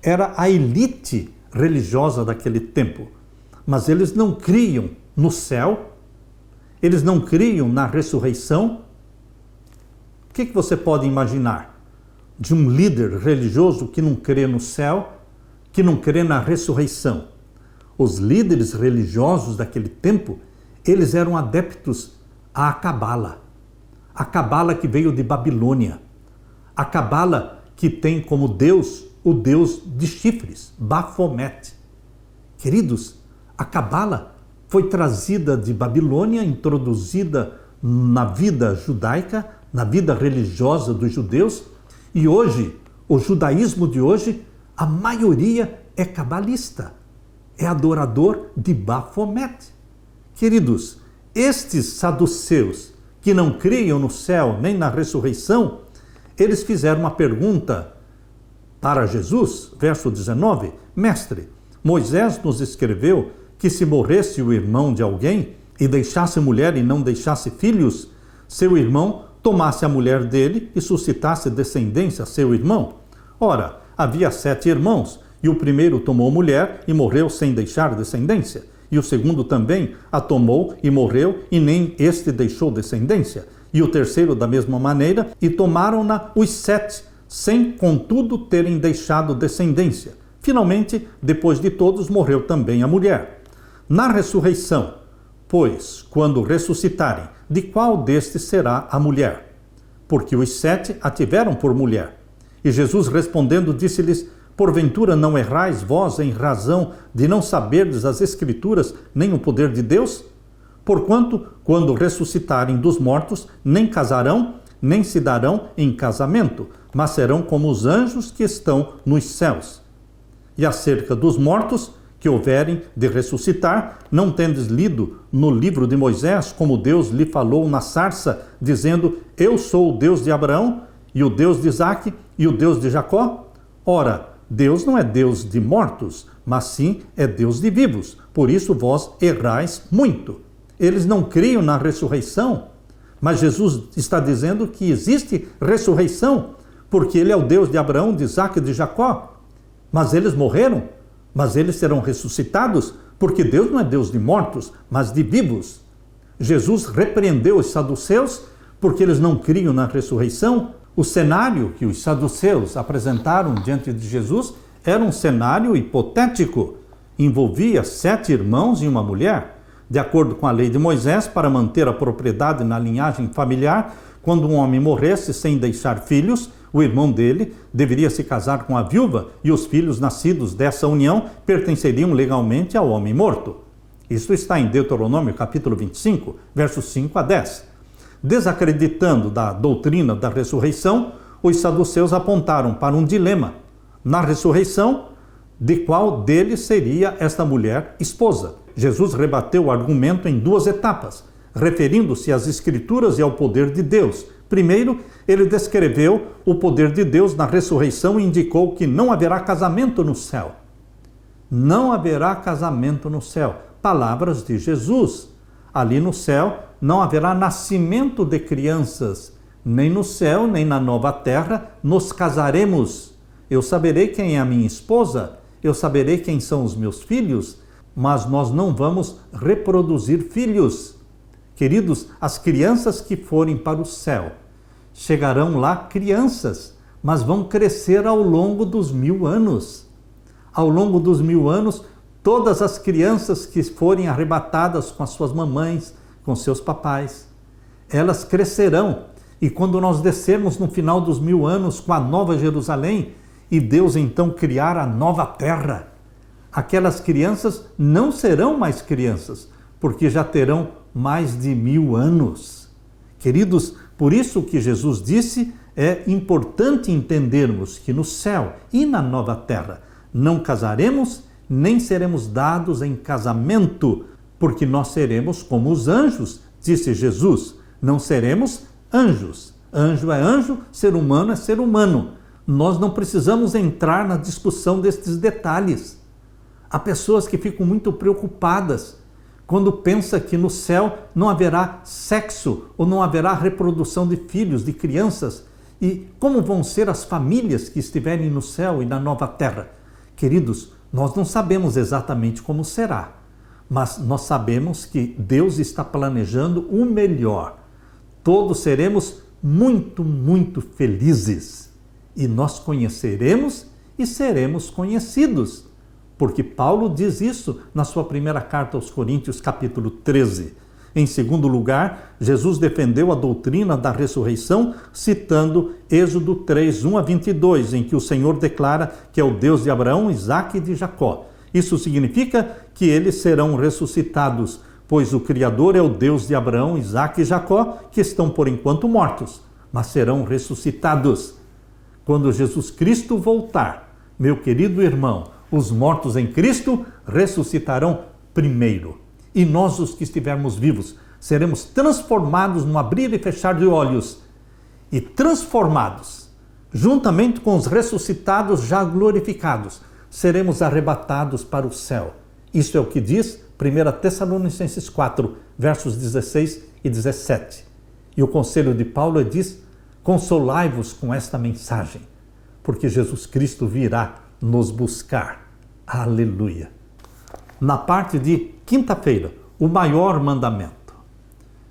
S1: Era a elite religiosa daquele tempo. Mas eles não criam no céu, eles não criam na ressurreição. O que você pode imaginar de um líder religioso que não crê no céu, que não crê na ressurreição? Os líderes religiosos daquele tempo, eles eram adeptos à Cabala. A Cabala que veio de Babilônia. A Cabala que tem como Deus o Deus de chifres, Baphomet. Queridos, a Cabala foi trazida de Babilônia, introduzida na vida judaica, na vida religiosa dos judeus, e hoje, o judaísmo de hoje, a maioria é cabalista, é adorador de Baphomet. Queridos, estes saduceus que não criam no céu nem na ressurreição, eles fizeram uma pergunta para Jesus, verso 19: Mestre, Moisés nos escreveu que se morresse o irmão de alguém e deixasse mulher e não deixasse filhos, seu irmão tomasse a mulher dele e suscitasse descendência a seu irmão. Ora, havia 7 irmãos, e o primeiro tomou mulher e morreu sem deixar descendência, e o segundo também a tomou e morreu, e nem este deixou descendência, e o terceiro da mesma maneira, e tomaram-na os 7, sem, contudo, terem deixado descendência. Finalmente, depois de todos, morreu também a mulher. Na ressurreição, pois, quando ressuscitarem, de qual destes será a mulher? Porque os 7 a tiveram por mulher. E Jesus respondendo disse-lhes: porventura não errais vós em razão de não saberdes as Escrituras, nem o poder de Deus? Porquanto, quando ressuscitarem dos mortos, nem casarão, nem se darão em casamento, mas serão como os anjos que estão nos céus. E acerca dos mortos que houverem de ressuscitar, não tendes lido no livro de Moisés como Deus lhe falou na sarça, dizendo: eu sou o Deus de Abraão, e o Deus de Isaque, e o Deus de Jacó? Ora, Deus não é Deus de mortos, mas sim é Deus de vivos. Por isso vós errais muito. Eles não criam na ressurreição, mas Jesus está dizendo que existe ressurreição, porque Ele é o Deus de Abraão, de Isaque e de Jacó. Mas eles morreram, mas eles serão ressuscitados, porque Deus não é Deus de mortos, mas de vivos. Jesus repreendeu os saduceus, porque eles não criam na ressurreição. O cenário que os saduceus apresentaram diante de Jesus era um cenário hipotético. Envolvia 7 irmãos e uma mulher. De acordo com a lei de Moisés, para manter a propriedade na linhagem familiar, quando um homem morresse sem deixar filhos, o irmão dele deveria se casar com a viúva e os filhos nascidos dessa união pertenceriam legalmente ao homem morto. Isso está em Deuteronômio capítulo 25, versos 5 a 10. Desacreditando da doutrina da ressurreição, os saduceus apontaram para um dilema. Na ressurreição, de qual deles seria esta mulher esposa? Jesus rebateu o argumento em 2 etapas, referindo-se às Escrituras e ao poder de Deus. Primeiro, ele descreveu o poder de Deus na ressurreição e indicou que não haverá casamento no céu. Não haverá casamento no céu. Palavras de Jesus. Ali no céu não haverá nascimento de crianças. Nem no céu, nem na nova terra nos casaremos. Eu saberei quem é a minha esposa, eu saberei quem são os meus filhos, mas nós não vamos reproduzir filhos. Queridos, as crianças que forem para o céu, chegarão lá crianças, mas vão crescer ao longo dos 1000 anos. Ao longo dos 1000 anos, todas as crianças que forem arrebatadas com as suas mamães, com seus papais, elas crescerão. E quando nós descermos no final dos 1000 anos com a nova Jerusalém, e Deus então criar a nova terra, aquelas crianças não serão mais crianças, porque já terão mais de 1000 anos. Queridos, por isso que Jesus disse, é importante entendermos que no céu e na nova terra não casaremos, nem seremos dados em casamento, porque nós seremos como os anjos, disse Jesus. Não seremos anjos, Anjo é anjo, ser humano é ser humano. Nós não precisamos entrar na discussão destes detalhes. Há pessoas que ficam muito preocupadas quando pensam que no céu não haverá sexo ou não haverá reprodução de filhos, de crianças. E como vão ser as famílias que estiverem no céu e na nova terra? Queridos, nós não sabemos exatamente como será, mas nós sabemos que Deus está planejando o melhor. Todos seremos muito, muito felizes e nós conheceremos e seremos conhecidos, porque Paulo diz isso na sua primeira carta aos Coríntios, capítulo 13. Em segundo lugar, Jesus defendeu a doutrina da ressurreição, citando Êxodo 3, 1 a 22, em que o Senhor declara que é o Deus de Abraão, Isaque e de Jacó. Isso significa que eles serão ressuscitados, pois o Criador é o Deus de Abraão, Isaque e Jacó, que estão por enquanto mortos, mas serão ressuscitados. Quando Jesus Cristo voltar, meu querido irmão, os mortos em Cristo ressuscitarão primeiro. E nós, os que estivermos vivos, seremos transformados no abrir e fechar de olhos. E transformados, juntamente com os ressuscitados já glorificados, seremos arrebatados para o céu. Isso é o que diz 1 Tessalonicenses 4, versos 16 e 17. E o conselho de Paulo diz: consolai-vos com esta mensagem, porque Jesus Cristo virá nos buscar. Aleluia! Na parte de quinta-feira, o maior mandamento.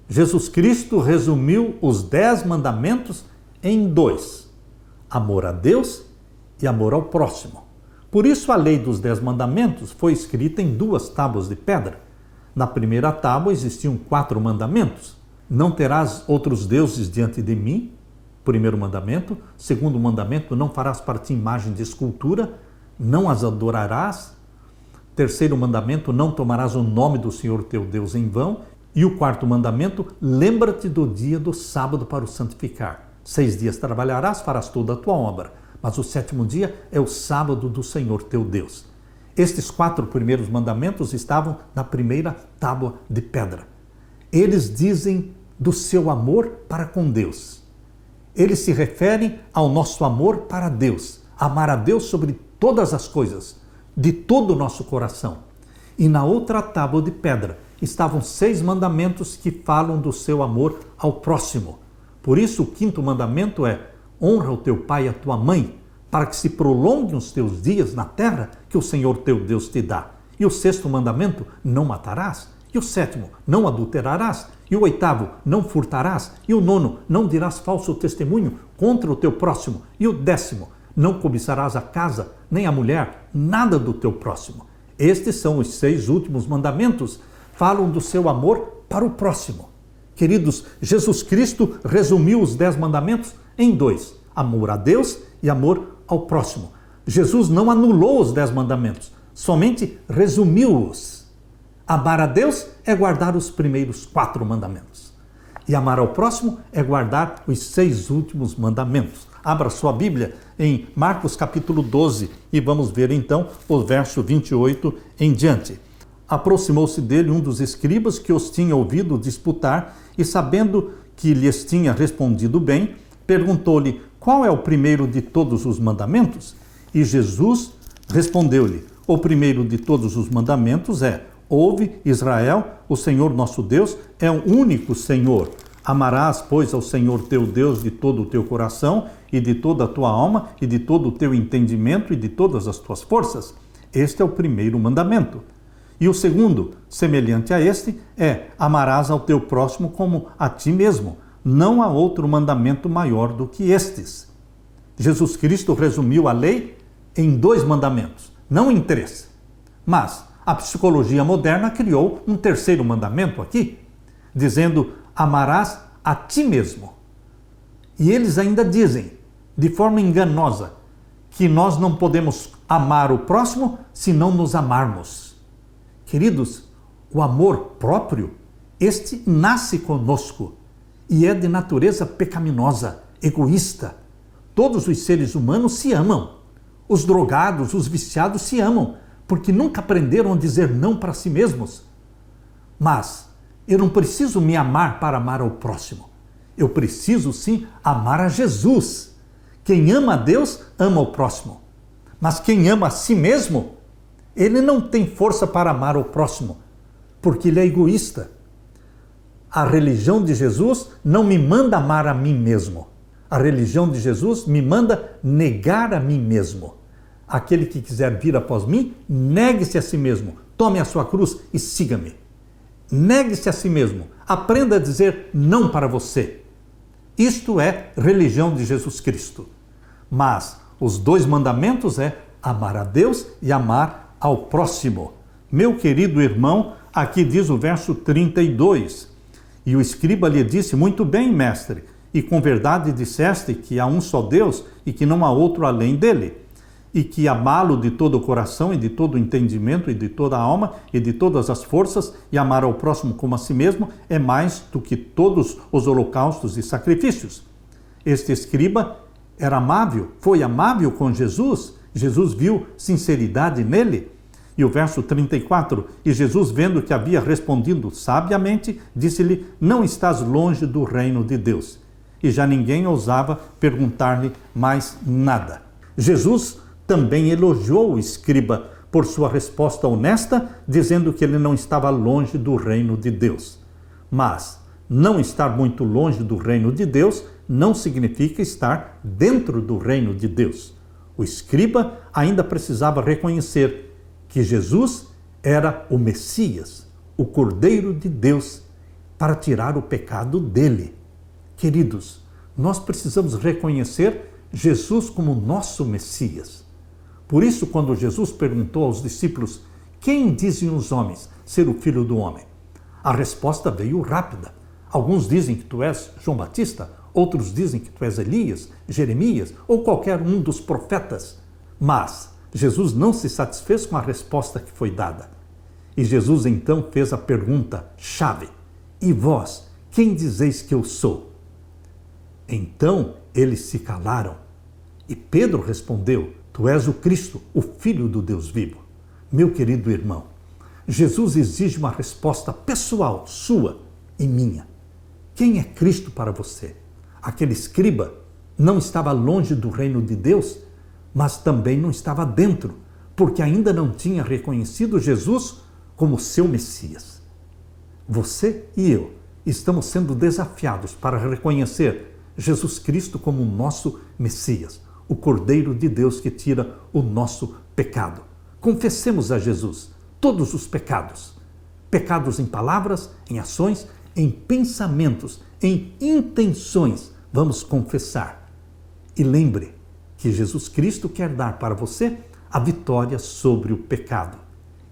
S1: Jesus Cristo resumiu os 10 mandamentos em 2: amor a Deus e amor ao próximo. Por isso a lei dos 10 mandamentos foi escrita em 2 tábuas de pedra. Na primeira tábua existiam 4 mandamentos. Não terás outros deuses diante de mim, primeiro mandamento. Segundo mandamento, não farás para ti imagem de escultura, não as adorarás. Terceiro mandamento, não tomarás o nome do Senhor teu Deus em vão. E o quarto mandamento, lembra-te do dia do sábado para o santificar. 6 dias trabalharás, farás toda a tua obra, mas o 7º dia é o sábado do Senhor teu Deus. Estes 4 primeiros mandamentos estavam na primeira tábua de pedra. Eles dizem do seu amor para com Deus. Eles se referem ao nosso amor para Deus. Amar a Deus sobre todas as coisas, de todo o nosso coração. E na outra tábua de pedra estavam 6 mandamentos que falam do seu amor ao próximo. Por isso o 5º mandamento é: honra o teu pai e a tua mãe, para que se prolonguem os teus dias na terra que o Senhor teu Deus te dá. E o 6º mandamento: não matarás. E o 7º: não adulterarás. E o 8º: não furtarás. E o 9º: não dirás falso testemunho contra o teu próximo. E o 10º: não cobiçarás a casa, nem a mulher, nada do teu próximo. Estes são os 6 últimos mandamentos, falam do seu amor para o próximo. Queridos, Jesus Cristo resumiu os 10 mandamentos em 2: amor a Deus e amor ao próximo. Jesus não anulou os 10 mandamentos, somente resumiu-os. Amar a Deus é guardar os primeiros 4 mandamentos. E amar ao próximo é guardar os 6 últimos mandamentos. Abra sua Bíblia em Marcos capítulo 12 e vamos ver então o verso 28 em diante. Aproximou-se dele um dos escribas que os tinha ouvido disputar e, sabendo que lhes tinha respondido bem, perguntou-lhe: qual é o primeiro de todos os mandamentos? E Jesus respondeu-lhe: o primeiro de todos os mandamentos é: ouve, Israel, o Senhor nosso Deus é o único Senhor. Amarás, pois, ao Senhor teu Deus de todo o teu coração e de toda a tua alma e de todo o teu entendimento e de todas as tuas forças. Este é o primeiro mandamento. E o segundo, semelhante a este, é: amarás ao teu próximo como a ti mesmo. Não há outro mandamento maior do que estes. Jesus Cristo resumiu a lei em 2 mandamentos, não em 3. Mas a psicologia moderna criou um 3º mandamento aqui, dizendo: amarás a ti mesmo. E eles ainda dizem, de forma enganosa, que nós não podemos amar o próximo se não nos amarmos. Queridos, o amor próprio, este nasce conosco e é de natureza pecaminosa, egoísta. Todos os seres humanos se amam. Os drogados, os viciados se amam, porque nunca aprenderam a dizer não para si mesmos. Mas eu não preciso me amar para amar ao próximo. Eu preciso sim amar a Jesus. Quem ama a Deus, ama o próximo. Mas quem ama a si mesmo, ele não tem força para amar o próximo, porque ele é egoísta. A religião de Jesus não me manda amar a mim mesmo. A religião de Jesus me manda negar a mim mesmo. Aquele que quiser vir após mim, negue-se a si mesmo, tome a sua cruz e siga-me. Negue-se a si mesmo, aprenda a dizer não para você. Isto é religião de Jesus Cristo. Mas os 2 mandamentos é amar a Deus e amar ao próximo. Meu querido irmão, aqui diz o verso 32. E o escriba lhe disse: muito bem, mestre, e com verdade disseste que há um só Deus e que não há outro além dele, e que amá-lo de todo o coração e de todo o entendimento e de toda a alma e de todas as forças e amar ao próximo como a si mesmo é mais do que todos os holocaustos e sacrifícios. Este escriba era amável, foi amável com Jesus. Jesus viu sinceridade nele. E o verso 34, e Jesus, vendo que havia respondido sabiamente, disse-lhe: não estás longe do reino de Deus. E já ninguém ousava perguntar-lhe mais nada. Jesus também elogiou o escriba por sua resposta honesta, dizendo que ele não estava longe do reino de Deus. Mas não estar muito longe do reino de Deus não significa estar dentro do reino de Deus. O escriba ainda precisava reconhecer que Jesus era o Messias, o Cordeiro de Deus, para tirar o pecado dele. Queridos, nós precisamos reconhecer Jesus como nosso Messias. Por isso, quando Jesus perguntou aos discípulos: quem dizem os homens ser o Filho do Homem? A resposta veio rápida. Alguns dizem que tu és João Batista, outros dizem que tu és Elias, Jeremias ou qualquer um dos profetas. Mas Jesus não se satisfez com a resposta que foi dada. E Jesus então fez a pergunta-chave: e vós, quem dizeis que eu sou? Então eles se calaram. E Pedro respondeu: tu és o Cristo, o Filho do Deus vivo. Meu querido irmão, Jesus exige uma resposta pessoal, sua e minha. Quem é Cristo para você? Aquele escriba não estava longe do reino de Deus, mas também não estava dentro, porque ainda não tinha reconhecido Jesus como seu Messias. Você e eu estamos sendo desafiados para reconhecer Jesus Cristo como o nosso Messias, o Cordeiro de Deus que tira o nosso pecado. Confessemos a Jesus todos os pecados. Pecados em palavras, em ações, em pensamentos, em intenções. Vamos confessar. E lembre que Jesus Cristo quer dar para você a vitória sobre o pecado.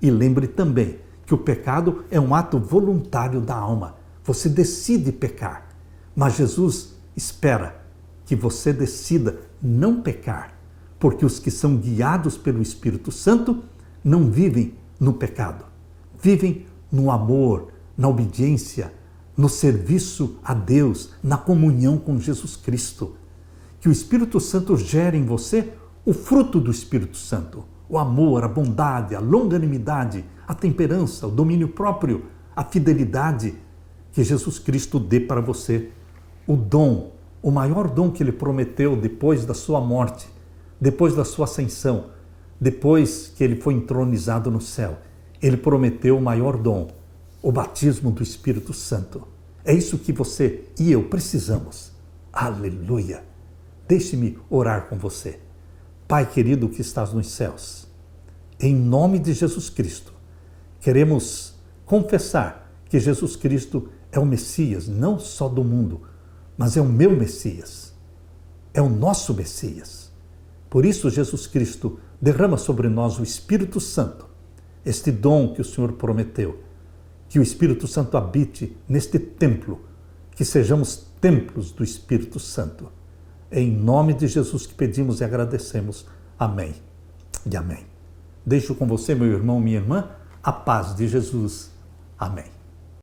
S1: E lembre também que o pecado é um ato voluntário da alma. Você decide pecar, mas Jesus espera que você decida não pecar, porque os que são guiados pelo Espírito Santo não vivem no pecado, vivem no amor, na obediência, no serviço a Deus, na comunhão com Jesus Cristo. Que o Espírito Santo gere em você o fruto do Espírito Santo, o amor, a bondade, a longanimidade, a temperança, o domínio próprio, a fidelidade. Que Jesus Cristo dê para você o dom, o maior dom que Ele prometeu depois da sua morte, depois da sua ascensão, depois que Ele foi entronizado no céu. Ele prometeu o maior dom, o batismo do Espírito Santo. É isso que você e eu precisamos. Aleluia! Deixe-me orar com você. Pai querido que estás nos céus, em nome de Jesus Cristo, queremos confessar que Jesus Cristo é o Messias, não só do mundo, mas é o meu Messias, é o nosso Messias. Por isso, Jesus Cristo derrama sobre nós o Espírito Santo, este dom que o Senhor prometeu, que o Espírito Santo habite neste templo, que sejamos templos do Espírito Santo. É em nome de Jesus que pedimos e agradecemos. Amém e amém. Deixo com você, meu irmão, minha irmã, a paz de Jesus. Amém.